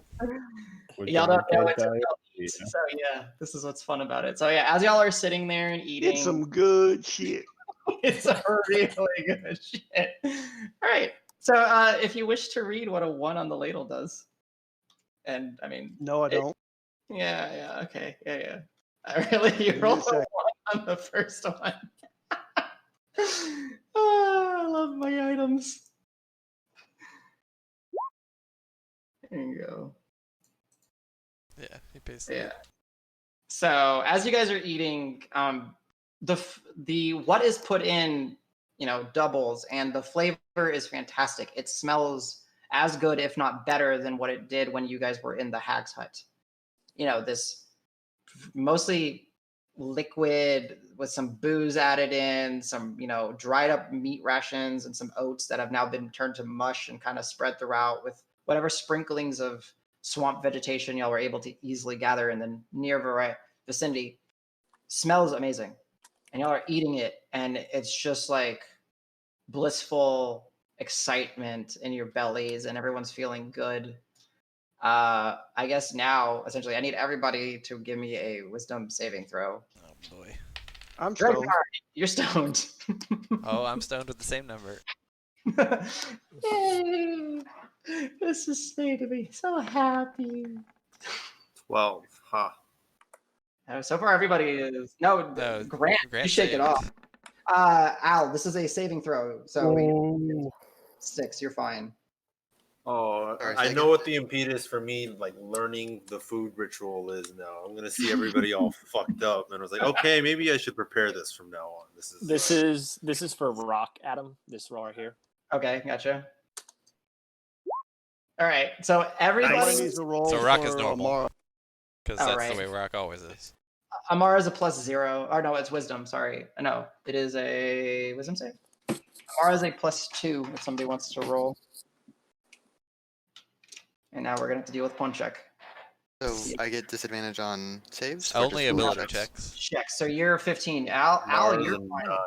Y'all don't know what to eat. So yeah, this is what's fun about it. So yeah, as y'all are sitting there and eating, It's some good shit. it's a really good shit. All right. So if you wish to read what a 1 on the ladle does, and I mean, No, I don't. yeah, okay, yeah. I really, you Give me rolled a a sec. 1 on the first one. Oh, I love my items. There you go. Yeah, he pays. Yeah. So as you guys are eating, the what is put in, doubles, and the flavor is fantastic. It smells as good, if not better, than what it did when you guys were in the Hag's Hut. This mostly liquid with some booze added in, some dried up meat rations, and some oats that have now been turned to mush and kind of spread throughout with whatever sprinklings of swamp vegetation y'all were able to easily gather in the near vicinity. smells amazing, and y'all are eating it, and it's just like blissful excitement in your bellies, and everyone's feeling good. I guess now, essentially, I need everybody to give me a wisdom saving throw. Oh boy. I'm Dregnar, stoned. you're stoned. Oh, I'm stoned with the same number. Yay! This is making me so happy. 12. Ha. So far, everybody is no. No, Grant, Grant you shake it saved. off. Al, this is a saving throw, so Ooh. 6. You're fine. Oh, Sorry, I say know again? what the impetus for me, like learning the food ritual is now. I'm gonna see everybody all fucked up, and I was like, okay, maybe I should prepare this from now on. This is for Roque, Adam. This roll right here. Okay, gotcha. All right, so everybody. Everybody needs to roll So Roque is for normal. Amara. Because All that's right. the way Rock always is. Amara's a +0. Or no, it's wisdom. Sorry. No, it is a wisdom save. Amara's a +2 if somebody wants to roll. And now we're gonna have to deal with one check. So I get disadvantage on saves? or Only just ability checks? checks. Check. So you're 15. Al, Mars you're and fine. 9.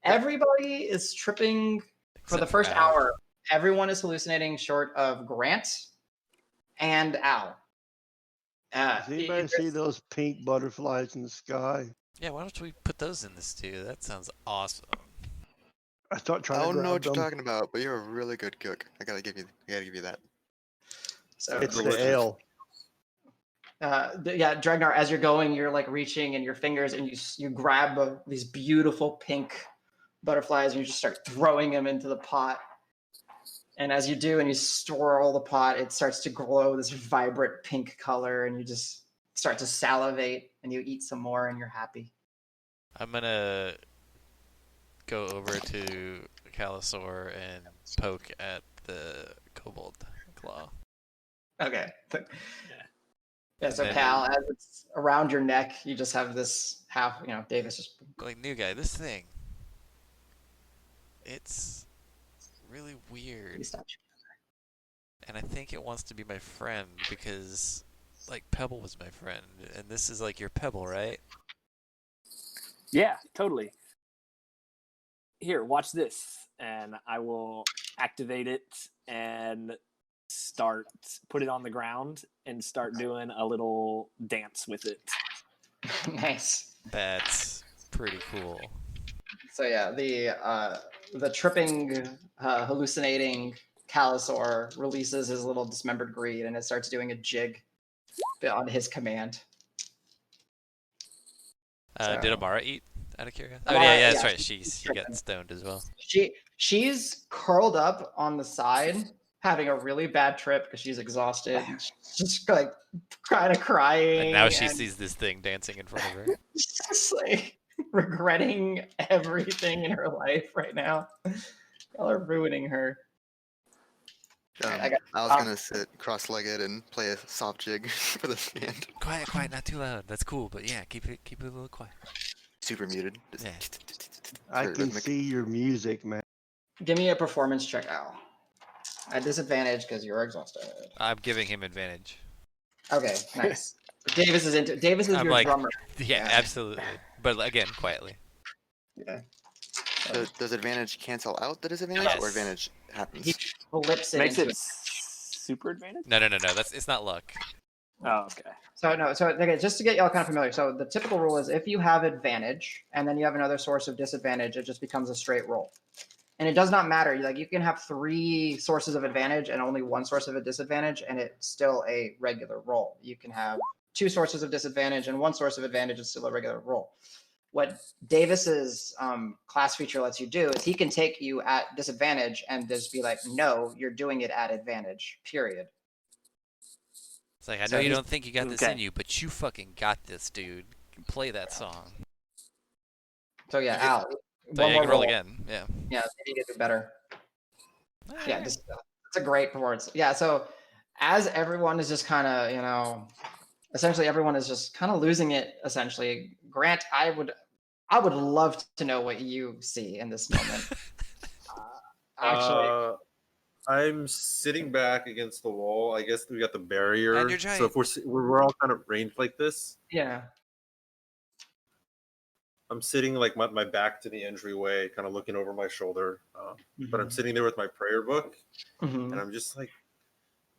Everybody is tripping for the Except for first Al. hour. Everyone is hallucinating short of Grant and Al. Does anybody see those pink butterflies in the sky? Yeah, why don't we put those in this too? That sounds awesome. I start I trying to don't know grab what you're them. talking about, but you're a really good cook. I gotta give you that. So It's delicious. the ale. yeah, Dregnar, as you're going, you're like reaching in your fingers and you grab these beautiful pink butterflies and you just start throwing them into the pot. And as you do and you swirl the pot, it starts to glow this vibrant pink color and you just start to salivate and you eat some more and you're happy. I'm gonna go over to Calisor and poke at the kobold claw. Okay. Yeah, so And then- Cal, as it's around your neck, you just have this half, Davis just Like, new guy, this thing. It's really weird. please stop. And I think it wants to be my friend because, like, Pebble was my friend. And this is like your Pebble, right? Yeah, totally. Here, watch this, and I will activate it and put it on the ground and start doing a little dance with it. Nice. That's pretty cool. So yeah, the tripping, hallucinating Calisor releases his little dismembered greed, and it starts doing a jig on his command. Did So- Amara eat? Out of curiosity. Oh Amara, yeah, that's yeah, right. She got stoned as well. She's curled up on the side, having a really bad trip because she's exhausted. She's just like kind of crying. And now she and sees this thing dancing in front of her. just like regretting everything in her life right now. Y'all are ruining her. I got- I was gonna sit cross-legged and play a soft jig for the stand. Quiet, not too loud. That's cool, but yeah, keep it a little quiet. Super muted. Just Yeah. I very can rhythmic. see your music, man. Give me a performance check, Al. At disadvantage because you're exhausted. I'm giving him advantage. Okay, nice. Davis is I'm your like- drummer. Yeah, Yeah. absolutely. But again, quietly. Yeah. Does advantage cancel out the disadvantage, Yes. or advantage happens? He flips it Makes into it super advantage? No. It's not luck. Oh, okay. So okay, just to get y'all kind of familiar. So the typical rule is if you have advantage and then you have another source of disadvantage, it just becomes a straight roll. And it does not matter. Like you can have 3 sources of advantage and only 1 source of a disadvantage, and it's still a regular roll. You can have 2 sources of disadvantage and 1 source of advantage, it's still a regular roll. What Davis's class feature lets you do is he can take you at disadvantage and just be like, no, you're doing it at advantage, period. It's like, I So know you he's- don't think you got this in Okay. you, but you fucking got this, dude. Play that song. So yeah, Al. So one yeah, you more can roll roll. again. Yeah. Yeah, maybe you can do better. Yeah, Alright. it's a great performance. Yeah, so as everyone is just kind of, essentially everyone is just kind of losing it. Essentially, Grant, I would love to know what you see in this moment. Actually, I'm sitting back against the wall. I guess we got the barrier. And you're So if we're all kind of ranged like this, yeah. I'm sitting like my back to the entryway, kind of looking over my shoulder. But I'm sitting there with my prayer book, and I'm just like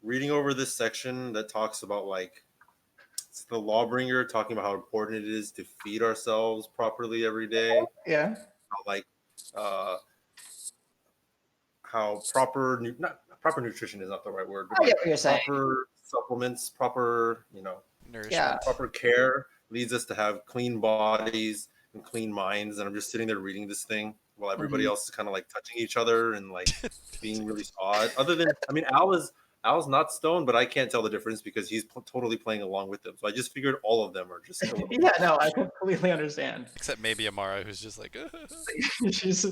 reading over this section that talks about like it's the lawbringer talking about how important it is to feed ourselves properly every day. Yeah. How, like how proper not proper nutrition is not the right word, but I like get what you're saying. proper supplements, proper Nourishment. Yeah. proper care leads us to have clean bodies and clean minds. And I'm just sitting there reading this thing while everybody else is kind of like touching each other and like being really odd. Other than, I mean, Al's not stoned, but I can't tell the difference because he's totally playing along with them. So I just figured all of them are just a little Yeah, no, I completely understand. Except maybe Amara, who's just like, She's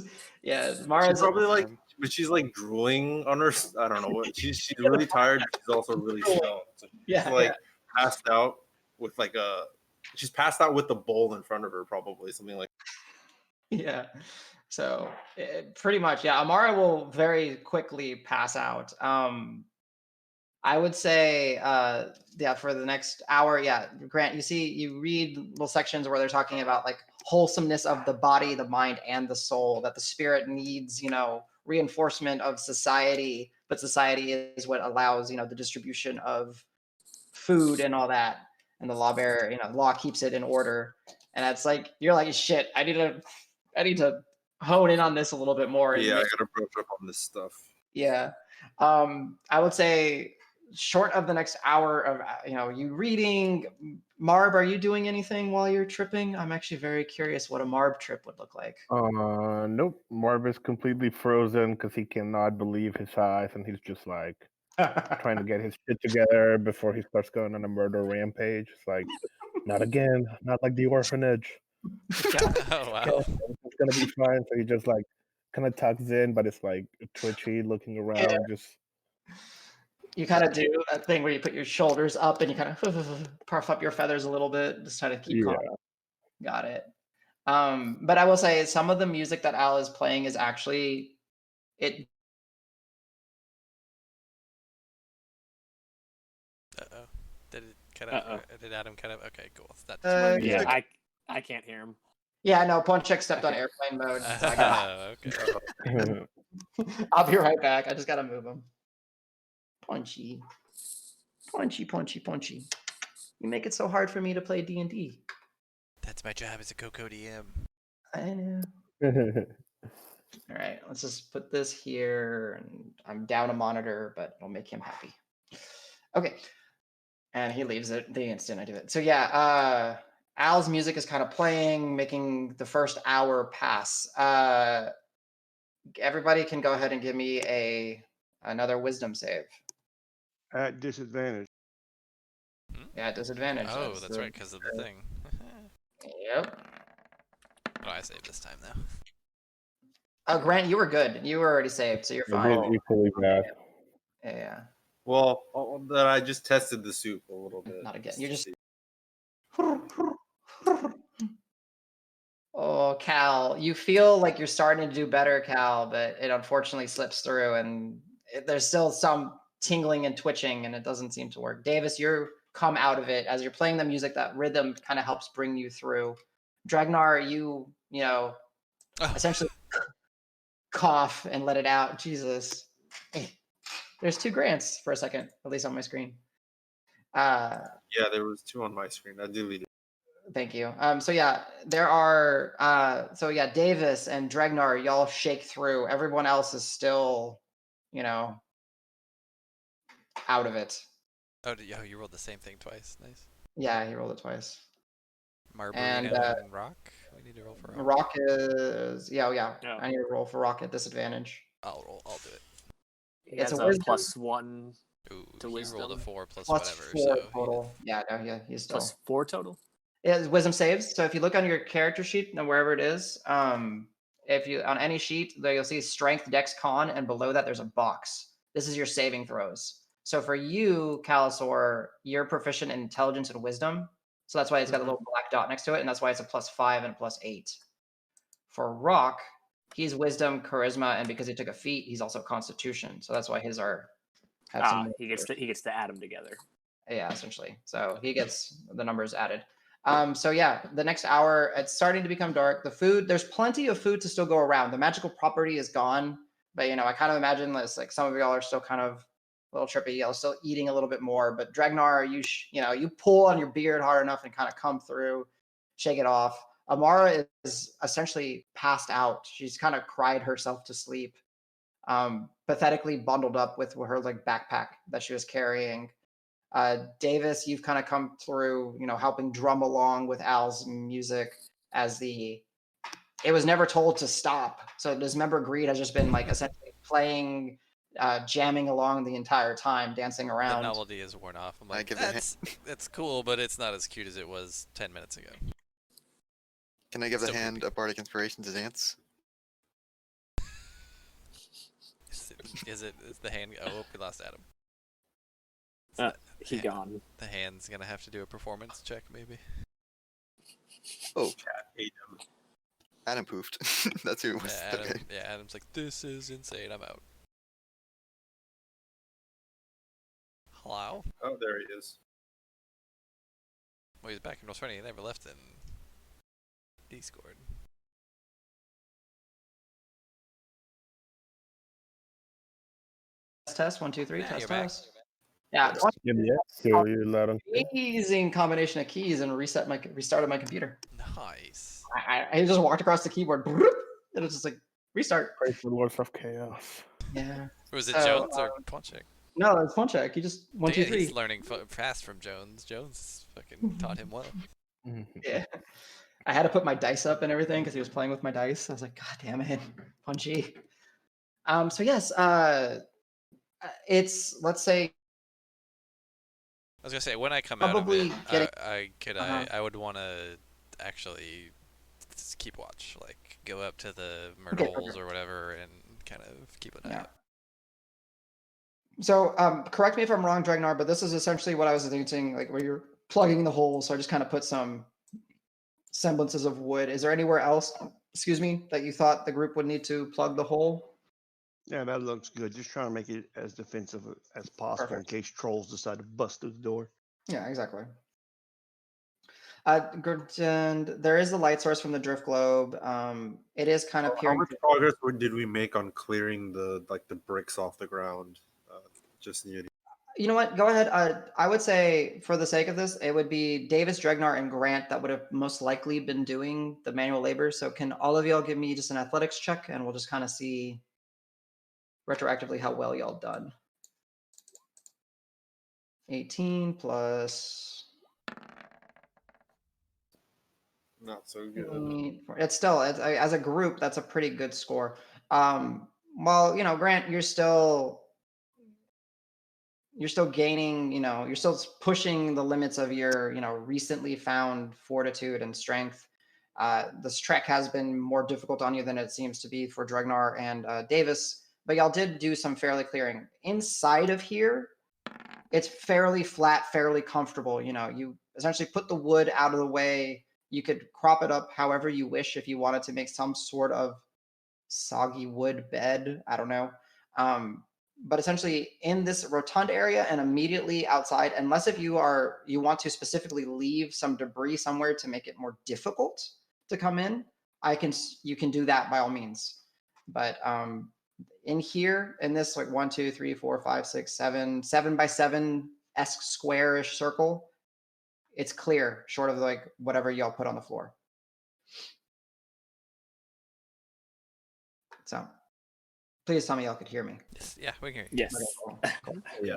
She's Mara's probably like, but she's like drooling on her. I don't know what. She's really tired, but she's also really stoned. So she's Yeah, like passed out with like she's passed out with the bowl in front of her, probably something like. yeah. So pretty much, yeah. Amara will very quickly pass out. I would say, yeah, for the next hour, yeah. Grant, you read little sections where they're talking about like wholesomeness of the body, the mind, and the soul. That the spirit needs, reinforcement of society, but society is what allows, the distribution of food and all that. And the law keeps it in order. And it's like you're like, shit. I need to hone in on this a little bit more. Yeah, I gotta brush up on this stuff. Yeah. I would say short of the next hour of you reading. Marb, are you doing anything while you're tripping? I'm actually very curious what a Marb trip would look like. Nope. Marb is completely frozen because he cannot believe his eyes, and he's just like trying to get his shit together before he starts going on a murder rampage. It's like, not again, not like the orphanage. oh wow. It's gonna be fine. So he just like kind of tucks in, but it's like twitchy, looking around, just. You kind of do that thing where you put your shoulders up and you kind of puff up your feathers a little bit, just try to keep calm. Got it. But I will say some of the music that Al is playing is actually it. Uh-oh. Did it cut out? Did Adam cut out? Okay, cool. Yeah, I can't hear him. Yeah, no, Ponchek stepped on airplane mode. So okay. I'll be right back. I just gotta move him. Punchy. You make it so hard for me to play D&D. That's my job as a Coco DM. I know. All right, let's just put this here. And I'm down a monitor, but it'll make him happy. Okay. And he leaves it the instant I do it. So yeah, Al's music is kind of playing, making the first hour pass. Everybody can go ahead and give me another wisdom save. At disadvantage. Yeah, disadvantage. Oh, that's right, because of the thing. Yep. Oh, I saved this time though. Grant, you were good. You were already saved, so you're fine. Equally bad. Yeah. Well, that I just tested the soup a little bit. Not again. You're just. Oh, Cal, you feel like you're starting to do better, Cal, but it unfortunately slips through, and there's still some tingling and twitching, and it doesn't seem to work. Davis, you're come out of it as you're playing the music. That rhythm kind of helps bring you through. Dregnar, you essentially cough and let it out. Jesus, hey, there's 2 Grants for a second, at least on my screen. Yeah, there was 2 on my screen. I deleted. Thank you. So yeah, there are. So yeah, Davis and Dregnar, y'all shake through. Everyone else is still, out of it. Oh, you rolled the same thing twice. Nice. Yeah, he rolled it twice. Marb and Roque. We need to roll for Roque is yeah. I need to roll for Roque at disadvantage. I'll do it. It's a +1. Ooh, to he wisdom. rolled a 4 plus +4 whatever. So total. Yeah, he's still +4 total. Yeah, wisdom saves. So if you look on your character sheet, wherever it is, if you on any sheet, there you'll see strength, dex, con, and below that there's a box. This is your saving throws. So for you, Calisor, you're proficient in intelligence and wisdom. So that's why it's got a little black dot next to it, and that's why it's a +5 and a +8. For Roque, he's wisdom, charisma, and because he took a feat, he's also constitution. So that's why his are. He gets to add them together. Yeah, essentially. So he gets the numbers added. So yeah, the next hour, it's starting to become dark. The food, there's plenty of food to still go around. The magical property is gone, but I kind of imagine this, like some of y'all are still kind of a little trippy. Y'all still eating a little bit more, but Dregnar, you pull on your beard hard enough and kind of come through, shake it off. Amara is essentially passed out. She's kind of cried herself to sleep, pathetically bundled up with her like backpack that she was carrying. Davis, you've kind of come through, helping drum along with Al's music as it was never told to stop. So Dismember Greed has just been like essentially playing, jamming along the entire time, dancing The around. novelty is worn off. I'm I like, give the that's cool, but it's not as cute as it was 10 minutes ago. Can I give the Still hand creepy. a bardic inspiration to dance? Is the hand? Oh, we lost Adam. He gone. The hand's gonna have to do a performance check, maybe. Oh, Ate him. Adam poofed. That's who it was. Yeah, Adam, Okay. Adam's like, this is insane. I'm out. Hello? Oh, there he is. Well, he's back in Australia. He never left in Discord. Test 1, 2, 3. Yeah, Test you're back. test. Yeah, Yeah, so you let him. amazing combination of keys and restarted my computer. Nice. I just walked across the keyboard, and it was just like restart. Praise the Lords of Chaos. Yeah. Was it So, Jones or Ponchik? No, it's phone check. He just 1, 2, 3. He's learning fast from Jones. Jones fucking taught him well. Yeah. I had to put my dice up and everything because he was playing with my dice. I was like, God damn it, punchy. So yes, it's, let's say, I was gonna say, when I come Probably out of getting- it, I would want to actually just keep watch, like go up to the myrtles or whatever, and kind of keep an eye out. So correct me if I'm wrong, Dregnar, but this is essentially what I was thinking, like where you're plugging the hole. So I just kind of put some semblances of wood. Is there anywhere else, excuse me, that you thought the group would need to plug the hole? Yeah, that looks good. Just trying to make it as defensive as possible Perfect. in case trolls decide to bust through the door. Yeah, exactly. And there is the light source from the drift globe. It is kind of How peering. much progress did we make on clearing the bricks off the ground? Just needed. You know what? Go ahead. I would say, for the sake of this, it would be Davis, Dregnar, and Grant that would have most likely been doing the manual labor. So can all of y'all give me just an athletics check, and we'll just kind of see retroactively how well y'all done. 18 plus. Not so good. It's still, as a group, that's a pretty good score. Well, Grant, you're still gaining, you're still pushing the limits of your, recently found fortitude and strength. This trek has been more difficult on you than it seems to be for Dregnar and Davis, but y'all did do some fairly clearing. Inside of here, it's fairly flat, fairly comfortable. You essentially put the wood out of the way. You could crop it up however you wish if you wanted to make some sort of soggy wood bed. I don't know. But essentially in this rotund area and immediately outside, unless if you want to specifically leave some debris somewhere to make it more difficult to come in, you can do that by all means. But in here, in this like 1, 2, 3, 4, 5, 6, 7 by 7-esque square-ish circle, it's clear, short of like whatever y'all put on the floor. So please tell me y'all could hear me. Yes, yeah, we can hear you. Yes. Yeah.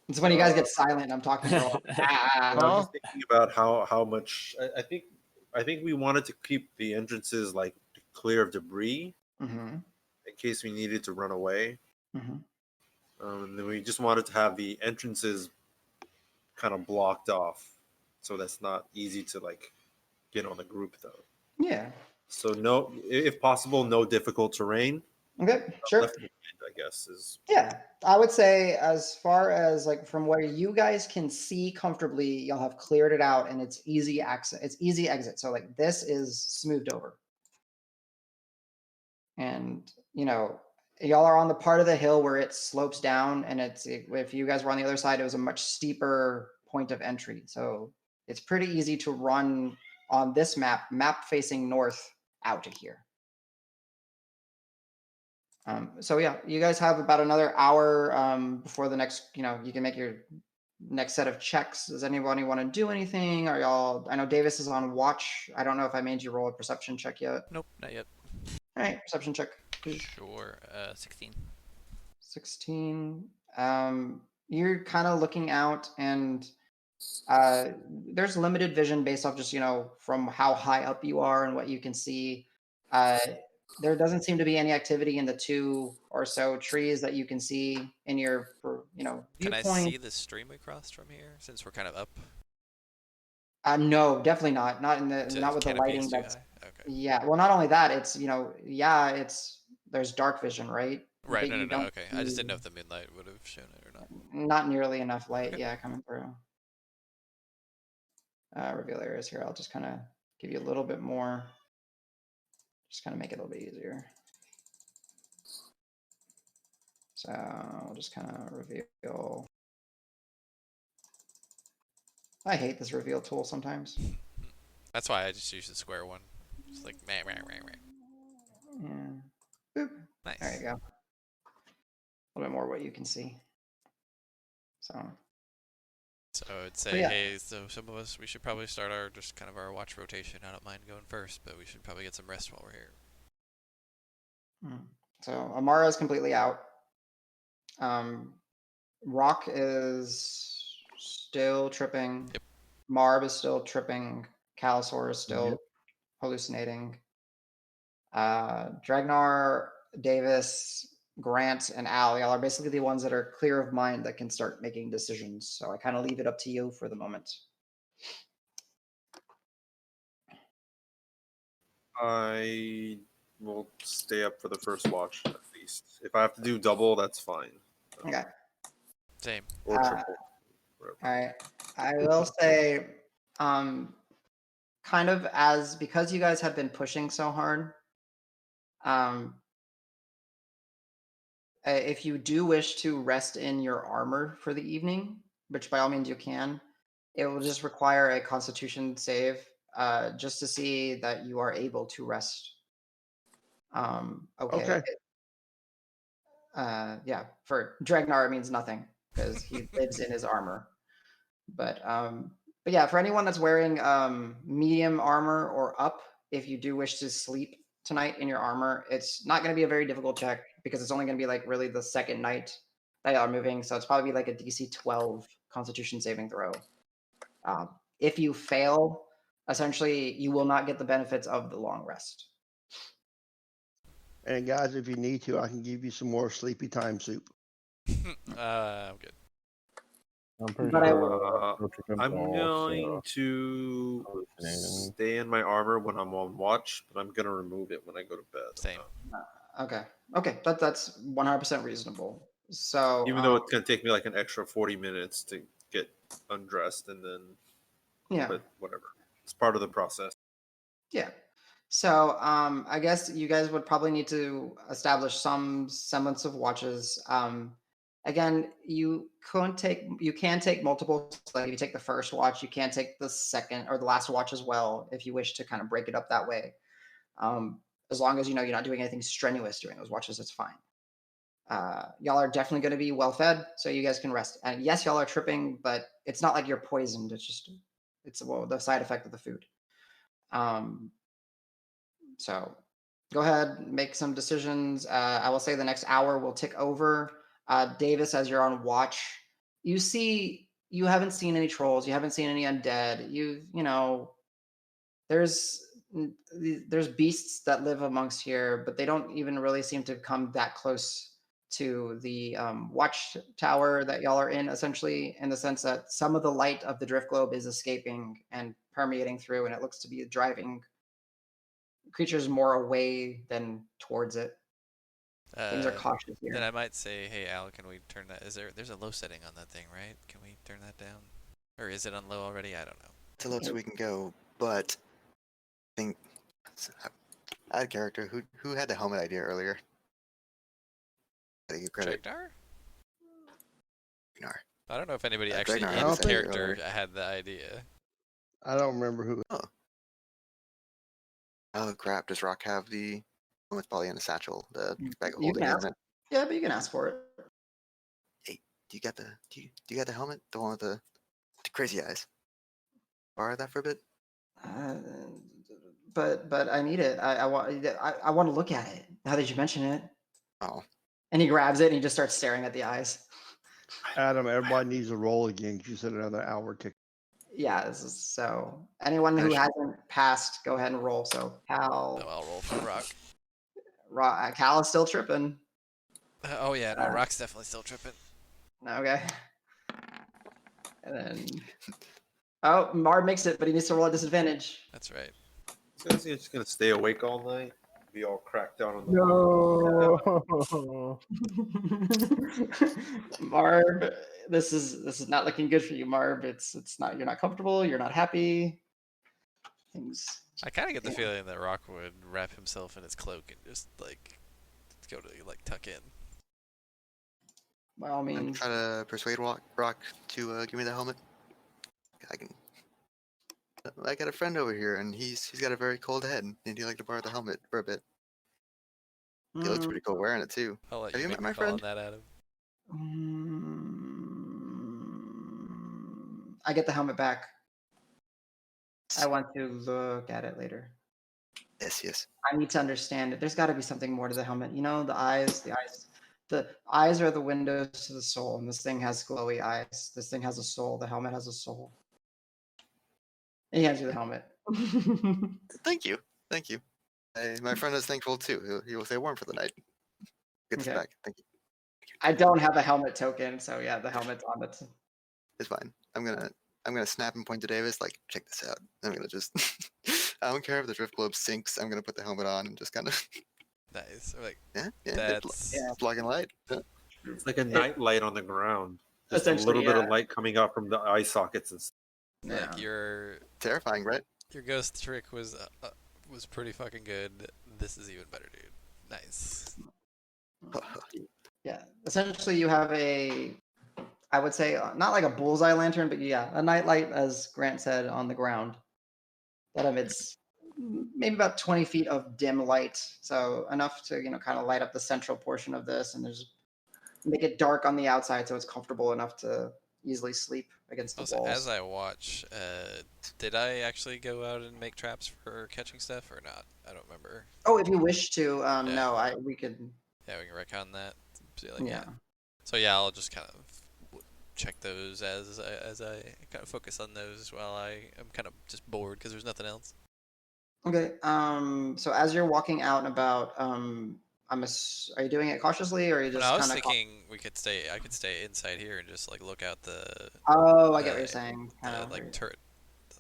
It's when you guys get silent. I'm talking for a while. I was just thinking about how much I think we wanted to keep the entrances like clear of debris Mm-hmm. in case we needed to run away. Mm-hmm. And then we just wanted to have the entrances kind of blocked off, so that's not easy to like get on the group though. Yeah. So no, if possible, no difficult terrain. Okay. Sure. Left behind, I guess is. Yeah, I would say as far as like from where you guys can see comfortably, y'all have cleared it out and it's easy access. It's easy exit. So like this is smoothed over. And y'all are on the part of the hill where it slopes down, and if you guys were on the other side, it was a much steeper point of entry. So it's pretty easy to run on this map facing north out to here. So yeah, you guys have about another hour before the next, you can make your next set of checks. Does anybody want to do anything? Are y'all, I know Davis is on watch. I don't know if I made you roll a perception check yet. Nope, not yet. All right, perception check. Sure. 16. 16. You're kind of looking out, and there's limited vision based off just, from how high up you are and what you can see. There doesn't seem to be any activity in the 2 or so trees that you can see in your, Can I viewpoint. see the stream we crossed from here, since we're kind of up? No, definitely not. Not in the, To not with the canopy lighting. is too That's high? Okay. yeah. Well, not only that, it's there's dark vision, right? Right, But no, you no, no, don't okay. I just didn't know see- if the moonlight would have shown it or not. Not nearly enough light, Okay. yeah, coming through. Reveal areas here. I'll just kind of give you a little bit more. Just kind of make it a little bit easier. So I'll just kind of reveal. I hate this reveal tool sometimes. That's why I just use the square one. It's like, meh, meh, meh, meh. Yeah. Boop. Nice. There you go. A little bit more what you can see. So So I'd say, yeah. hey, so some of us, we should probably start our watch rotation. I don't mind going first, but we should probably get some rest while we're here. So Amara is completely out. Roque is still tripping. Yep. Marb is still tripping. Calisor is still Yep. hallucinating. Dregnar, Davis, Grant, and Al, y'all are basically the ones that are clear of mind that can start making decisions. So I kind of leave it up to you for the moment. I will stay up for the first watch at least. If I have to do double, that's fine. Okay. Same. Or triple. Whatever. All right. I will say, kind of because you guys have been pushing so hard, if you do wish to rest in your armor for the evening, which by all means you can, it will just require a Constitution save, just to see that you are able to rest. Okay. Yeah, for Dregnar it means nothing because he lives in his armor. But yeah, for anyone that's wearing medium armor or up, if you do wish to sleep tonight in your armor, it's not going to be a very difficult check because it's only going to be like really the second night that y'all are moving. So it's probably like a DC 12 Constitution saving throw. If you fail, essentially you will not get the benefits of the long rest. And guys, if you need to, I can give you some more sleepy time soup. I'm good. I'm pretty But I sure. I'm going to hallucinating. stay in my armor when I'm on watch, but I'm gonna remove it when I go to bed. Same. Okay. That's 100% reasonable. So Even though it's gonna take me like an extra 40 minutes to get undressed, and then yeah. but whatever. It's part of the process. Yeah. So I guess you guys would probably need to establish some semblance of watches. Again, you can take multiple. Like if you take the first watch, you can take the second or the last watch as well if you wish to kind of break it up that way. As long as you're not doing anything strenuous during those watches, it's fine. Y'all are definitely going to be well fed, so you guys can rest. And yes, y'all are tripping, but it's not like you're poisoned. It's the side effect of the food. So go ahead, make some decisions. I will say the next hour will tick over. Davis, as you're on watch, you haven't seen any trolls, you haven't seen any undead. There's beasts that live amongst here, but they don't even really seem to come that close to the watchtower that y'all are in, essentially, in the sense that some of the light of the drift globe is escaping and permeating through, and it looks to be driving creatures more away than towards it. Things are cautious here. Then I might say, hey Al, can we turn that? There's a low setting on that thing, right? Can we turn that down? Or is it on low already? I don't know. It's a low so we can go, but I think add character. Who had the helmet idea earlier? I think credit. Dregnar? Dregnar. I don't know if anybody actually Dregnar in had his this idea character earlier. had the idea. I don't remember who. Oh crap! Does Rock have the? Oh, it's probably in the satchel. The bag of You can holding, ask. isn't it? Yeah, but you can ask for it. Hey, do you got the? Do you got the helmet? The one with the crazy eyes. Borrow that for a bit. Uh, but I need it. I want to look at it. Now that you mention it. Oh, And he grabs it and he just starts staring at the eyes. Adam, everybody needs to roll again because you said another hour tick. Yeah, so anyone who hasn't passed, go ahead and roll. So Cal, No, I'll roll for Rock. Cal is still tripping. Oh yeah, no, Rock's definitely still tripping. Okay. And then, oh, Marb makes it, but he needs to roll a disadvantage. That's right. So is he just gonna stay awake all night? Be all cracked out on the No. Marb, this is not looking good for you, Marb. It's not. You're not comfortable. You're not happy. Things. I kind of get the Yeah. feeling that Rock would wrap himself in his cloak and just like go to like tuck in. By all I'm means. trying to persuade Rock to give me the helmet. I can. I got a friend over here, and he's got a very cold head, and he'd like to borrow the helmet for a bit. He looks pretty cool wearing it too. I'll let Have you make met my a call on friend? that, Adam. I get the helmet back. I want to look at it later. Yes. I need to understand it. There's got to be something more to the helmet. You know, the eyes. The eyes are the windows to the soul, and this thing has glowy eyes. This thing has a soul. The helmet has a soul. And he hands you the helmet. Thank you. My friend is thankful too. He will stay warm for the night. Get this Okay. back. Thank you. I don't have a helmet token, so yeah, the helmet's on it. It's fine. I'm gonna snap and point to Davis. Like, check this out. I'm gonna just. I don't care if the drift globe sinks. I'm gonna put the helmet on and just kind of. Nice. Like Yeah. that's Yeah. It's blocking light. Yeah. It's like a night light on the ground. Just a Essentially, little bit of yeah. light coming out from the eye sockets and stuff. like your Terrifying, right? ghost trick was pretty fucking good. This is even better, dude. Nice. Yeah. Essentially, you have I would say, not like a bullseye lantern, but yeah, a nightlight, as Grant said, on the ground that emits maybe about 20 feet of dim light. So enough to, kind of light up the central portion of this and make it dark on the outside so it's comfortable enough to easily sleep against the Also, walls. as I watch, did I actually go out and make traps for catching stuff or not? I don't remember. Oh, if you wish to, Yeah. no, we could. Yeah, we can retcon that. See, like, Yeah. So yeah, I'll just kind of check those as I kind of focus on those while I am kind of just bored because there's nothing else. Okay. So as you're walking out and about, are you doing it cautiously, or are you just No, I was kind of? thinking I could stay inside here and just like look out the Oh, I get what you're saying. Kinda like where- turret,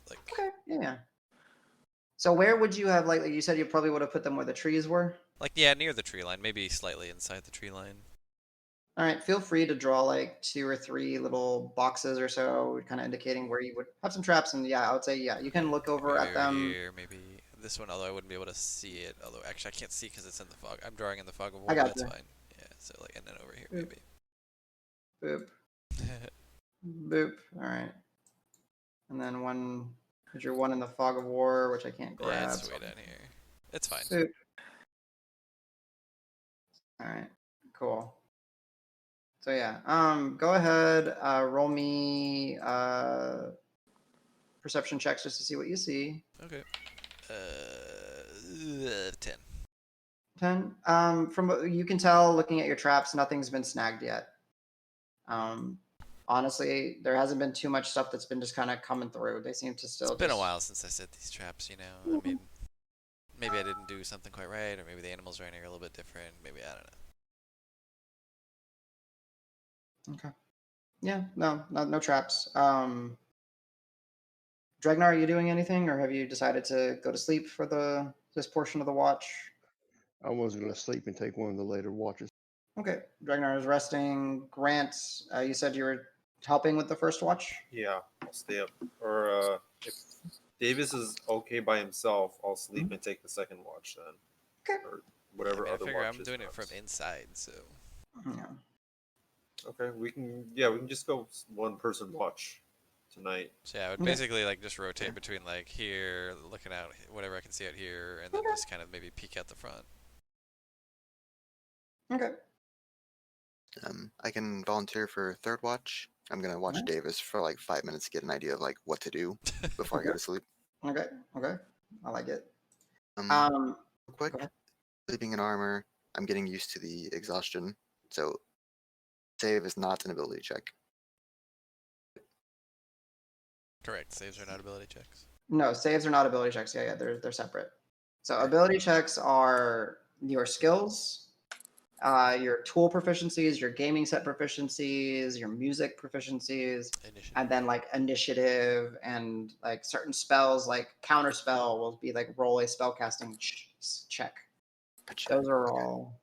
like Okay. Yeah. So where would you have like you said you probably would have put them where the trees were? yeah, near the tree line, maybe slightly inside the tree line. All right. Feel free to draw like 2 or 3 little boxes or so, kind of indicating where you would have some traps. And yeah, I would say you can look over Maybe at them. here, maybe this one. Although I wouldn't be able to see it. Although actually I can't see because it's in the fog. I'm drawing in the fog of war. I got That's you. fine. Yeah. So like, and then over here Boop. maybe. Boop. Boop. All right. And then put your one in the fog of war, which I can't grab. Yeah, it's so- way down here. It's fine. Boop. All right. Cool. So yeah, go ahead, roll me perception checks just to see what you see. Okay. 10. 10. From what you can tell, looking at your traps, nothing's been snagged yet. Honestly, there hasn't been too much stuff that's been just kind of coming through. They seem to still. It's been a while since I set these traps. I mean, maybe I didn't do something quite right, or maybe the animals are in here a little bit different. Maybe I don't know. Okay. Yeah. No traps. Dregnar, are you doing anything, or have you decided to go to sleep for this portion of the watch? I wasn't going to sleep and take one of the later watches. Okay. Dregnar is resting. Grant, you said you were helping with the first watch? Yeah, I'll stay up. Or if Davis is okay by himself, I'll sleep and take the second watch then. Okay. Or whatever I other figure watch I'm is doing it from next. inside, so Yeah. Okay, we can just go one person watch. tonight. So yeah, I would Okay. basically like just rotate between like here, looking out whatever I can see out here, and then Okay. just kind of maybe peek out the front. Okay. I can volunteer for third watch. I'm gonna watch Nice. Davis for like 5 minutes to get an idea of like what to do before I go to sleep. Okay. Okay. I like it. Real quick, go ahead. sleeping in armor. I'm getting used to the exhaustion, so save is not an ability check. Correct. Saves are not ability checks. No, saves are not ability checks. Yeah, they're separate. So ability checks are your skills, your tool proficiencies, your gaming set proficiencies, your music proficiencies, Initiative. and then like initiative and like certain spells like counter spell will be like roll a spellcasting check. Gotcha. Those are all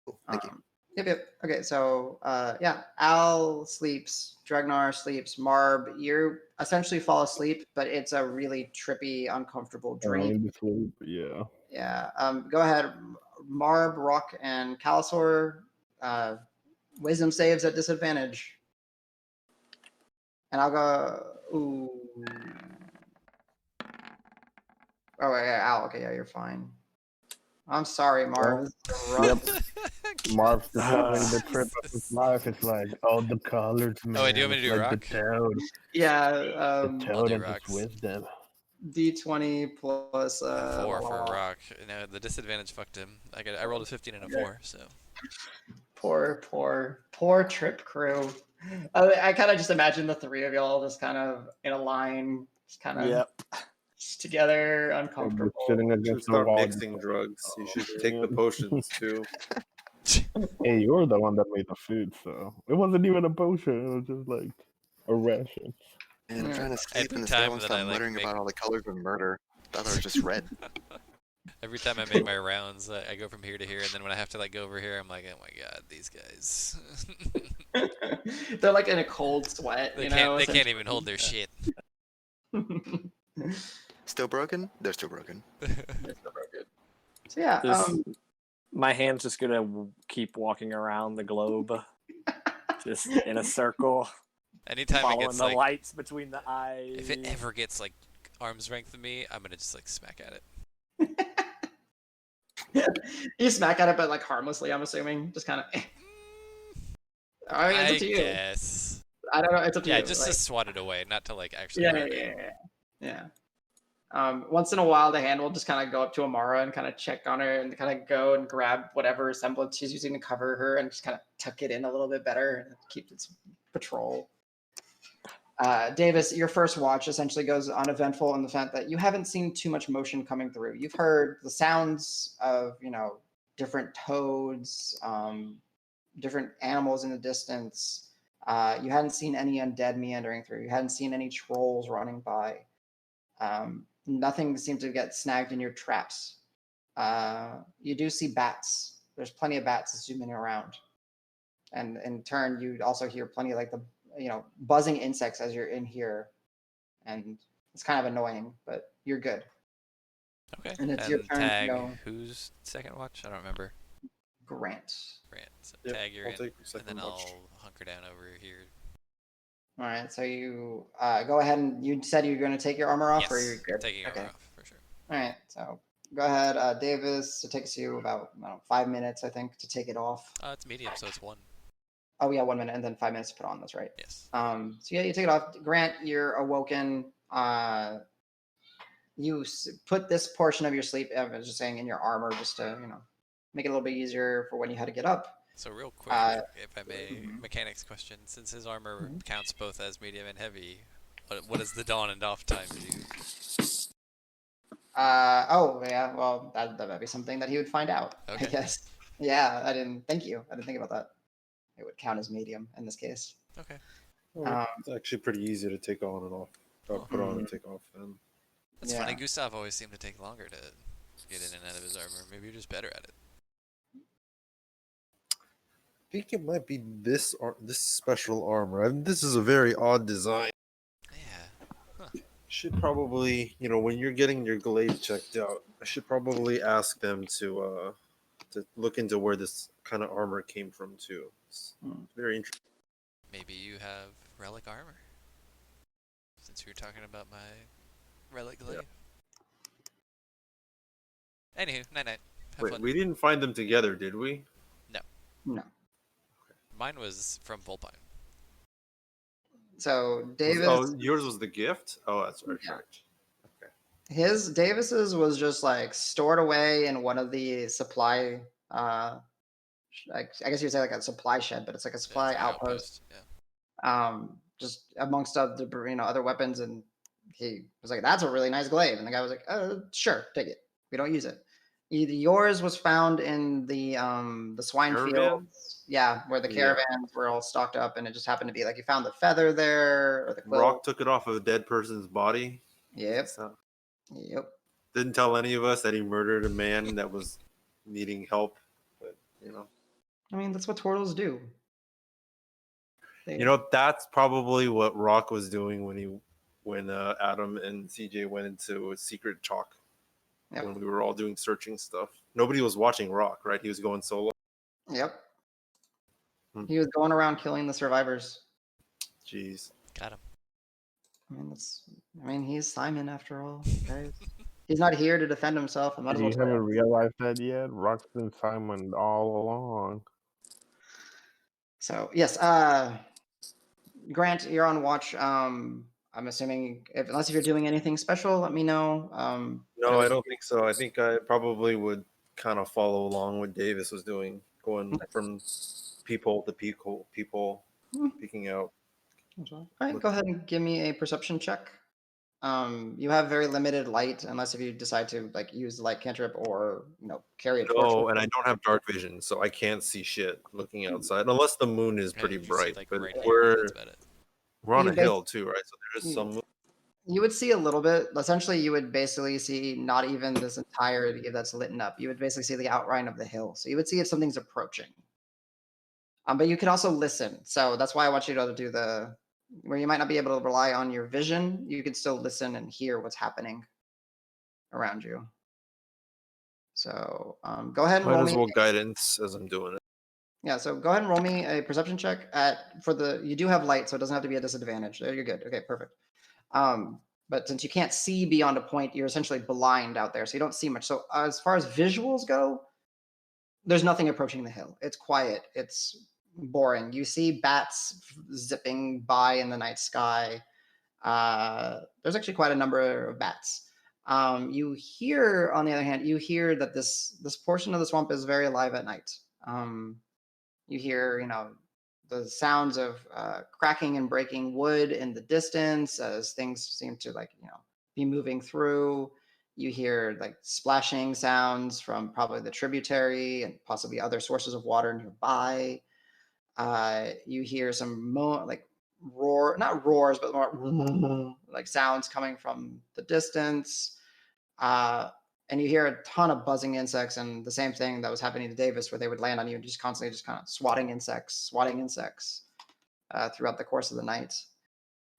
Cool. Thank you. Yep. Okay, so yeah, Al sleeps, Dregnar sleeps, Marb, you essentially fall asleep, but it's a really trippy, uncomfortable dream. In the sleep, yeah. Yeah. Go ahead, Marb, Roque, and Calisor. Wisdom saves at disadvantage. And I'll go. Ooh. Oh yeah, Al. Okay, yeah, you're fine. I'm sorry, Marb. This is a rough. Marv's just having the trip of his life. It's like, oh, the colors, man. Oh, wait, do you want me to It's do like Rock? the toad. Yeah. The toad do and rocks. his wisdom. D20 plus 4 for Rock. No, the disadvantage fucked him. I rolled a 15 and a 4, so. Poor trip crew. I kind of just imagine the three of y'all just kind of in a line, just kind of together, Just uncomfortable. sitting You should against the start wall. mixing drugs. You should take the potions too. Hey, you're the one that made the food, so it wasn't even a potion. It was just like a ration. And I'm Yeah. trying to sleep the and time still won't that stop I, like, muttering make- about all the colors of murder. I thought it was just red. Every time I make my rounds, I go from here to here, and then when I have to like go over here, I'm like, oh my god, these guys. They're like in a cold sweat. They you can't. know, They can't even hold their shit. Still broken? They're still broken. So yeah, This, my hand's just gonna keep walking around the globe, just in a circle, Anytime it following gets the like, lights between the eyes. if it ever gets like arm's length of me, I'm gonna just like smack at it. you smack at it, but like harmlessly. I'm assuming, just kind of. I mean, it's up to you. Guess. I don't know. It's up to Yeah, you. just like, to swat it away, not to like actually. yeah, hurt yeah, it. yeah. Once in a while, the hand will just kind of go up to Amara and kind of check on her and kind of go and grab whatever semblance she's using to cover her and just kind of tuck it in a little bit better and keep its patrol. Davis, your first watch essentially goes uneventful in the fact that you haven't seen too much motion coming through. You've heard the sounds of, different toads, different animals in the distance. You hadn't seen any undead meandering through. You hadn't seen any trolls running by. Nothing seemed to get snagged in your traps. You do see bats. There's plenty of bats zooming around. And in turn, you also hear plenty of like the buzzing insects as you're in here. And it's kind of annoying, but you're good. Okay. And it's your turn to tag. go. Who's second watch? I don't remember. Grant. So Yep, tag you're I'll in, take and second then watch. I'll hunker down over here. All right, so you go ahead and you said you're going to take your armor off, or you're Yes, good? taking Okay. armor off for sure. All right, so go ahead, Davis. It takes you about 5 minutes, I think, to take it off. It's medium, so it's 1. Oh yeah, 1 minute and then 5 minutes to put on. That's right. Yes. So yeah, you take it off. Grant, you're awoken. You put this portion of your sleep, I was just saying, in your armor, just to make it a little bit easier for when you had to get up. So real quick, if I may, mechanics question: since his armor counts both as medium and heavy, what does the dawn and off time do? Oh yeah, well that might be something that he would find out. Okay. I guess. Yeah, Thank you. I didn't think about that. It would count as medium in this case. Okay. It's actually pretty easy to take on and off. Put on and take off. And That's funny. Yeah. Gustav always seemed to take longer to get in and out of his armor. Maybe you're just better at it. I think it might be this special armor. This is a very odd design. Yeah. Should probably, when you're getting your glaive checked out, I should probably ask them to look into where this kind of armor came from too. It's very interesting. Maybe you have relic armor. since we were talking about my relic glaive. Yep. Anywho, night night. Have Wait, fun. we didn't find them together, did we? No. Mine was from Volpine. So Davis, Oh, yours was the gift? Oh, that's right. Yeah. Right. Okay. his Davis's was just like stored away in one of the supply. I guess you'd say like a supply shed, but it's like a Yeah, supply it's my outpost. Yeah. Just amongst other other weapons, and he was like, "That's a really nice glaive," and the guy was like, "Sure, take it. We don't use it." Yours was found in the swine Caravan? fields, yeah, where the Yeah. caravans were all stocked up, and it just happened to be like you found the feather there or the quill. Roque took it off of a dead person's body. Yep, So, yep. didn't tell any of us that he murdered a man that was needing help. But I mean, that's what turtles do. That's probably what Roque was doing when Adam and CJ went into a secret talk. Yep. When we were all doing searching stuff. Nobody was watching Roque, right? He was going solo. Yep. Hmm. He was going around killing the survivors. Jeez. Got him. I mean, he's Simon after all, guys. He's not here to defend himself. I might as You well tell haven't you. realized that yet? Rock's been Simon all along. So yes, Grant, you're on watch. I'm assuming unless if you're doing anything special, let me know. No, I don't think so. I think I probably would kind of follow along what Davis was doing, going from people to people peeking out. All right, go ahead and give me a perception check. You have very limited light, unless if you decide to like use the light cantrip or carry a torch. No, and I don't have dark vision, so I can't see shit looking outside unless the moon is pretty You see, bright. like, But right here, we're that's about it. we're on You a hill too, right? So there is some moon. You would see a little bit. Essentially, you would basically see not even this entirety that's lit up. You would basically see the outline of the hill. So you would see if something's approaching. But you can also listen. So that's why I want you to do where you might not be able to rely on your vision. You could still listen and hear what's happening around you. So go ahead and Might roll as me. well guidance as I'm doing it. Yeah, so go ahead and roll me a perception check you do have light, so it doesn't have to be a disadvantage. There, you're good. Okay, perfect. But since you can't see beyond a point, you're essentially blind out there, so you don't see much. So as far as visuals go, there's nothing approaching the hill. It's quiet. It's boring. You see bats zipping by in the night sky. There's actually quite a number of bats. You hear, on the other hand, that this portion of the swamp is very alive at night. You hear, the sounds of cracking and breaking wood in the distance as things seem to be moving through. You hear like splashing sounds from probably the tributary and possibly other sources of water nearby. You hear some not roars, but more like sounds coming from the distance. And you hear a ton of buzzing insects, and the same thing that was happening to Davis, where they would land on you and just constantly kind of swatting insects throughout the course of the night.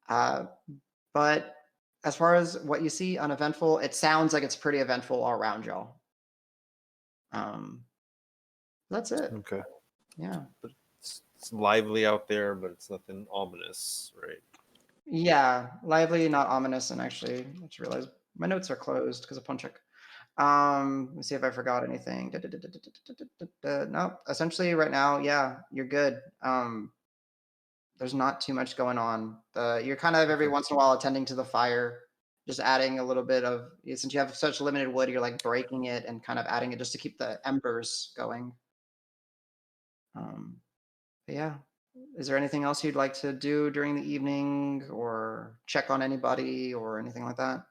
But as far as what you see uneventful, it sounds like it's pretty eventful all around y'all. That's it. Okay. Yeah. It's lively out there, but it's nothing ominous, right? Yeah, lively, not ominous. And actually, I just realized my notes are closed because of Punchik. Let me see if I forgot anything. Nope. Essentially, right now, yeah, you're good. There's not too much going on. You're kind of every once in a while attending to the fire, just adding a little bit of, since you have such limited wood, you're like breaking it and kind of adding it just to keep the embers going. But yeah. Is there anything else you'd like to do during the evening or check on anybody or anything like that?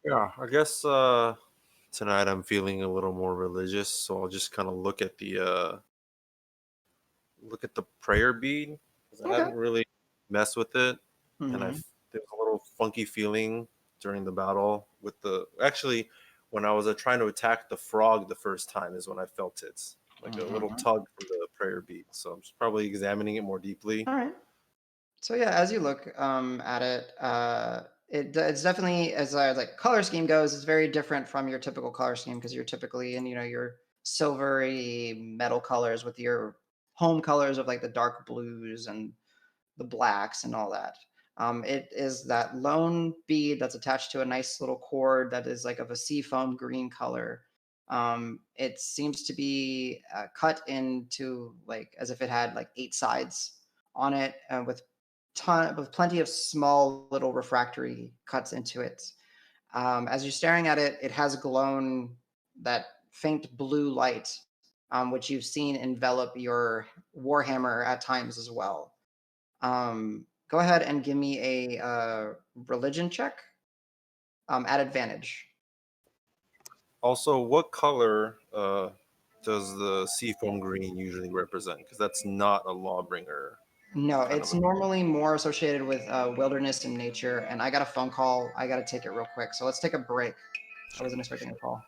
Yeah, I guess tonight I'm feeling a little more religious, so I'll just kind of look at the prayer bead, because I haven't really messed with it, and there's a little funky feeling during the battle with actually when I was trying to attack the frog the first time is when I felt it, like a little tug from the prayer bead. So I'm just probably examining it more deeply. All right. So yeah, as you look at it, it's definitely, as like color scheme goes, it's very different from your typical color scheme because you're typically in your silvery metal colors with your home colors of like the dark blues and the blacks and all that. It is that lone bead that's attached to a nice little cord that is like of a seafoam green color. It seems to be cut into like as if it had like 8 sides on it, with plenty of small little refractory cuts into it. As you're staring at it, it has glown that faint blue light, which you've seen envelop your warhammer at times as well. Go ahead and give me a religion check at advantage. Also, what color does the seafoam green usually represent? Because that's not a lawbringer. No, Kind it's of a- normally more associated with wilderness and nature. And I got a phone call. I got to take it real quick. So let's take a break. I wasn't expecting a call.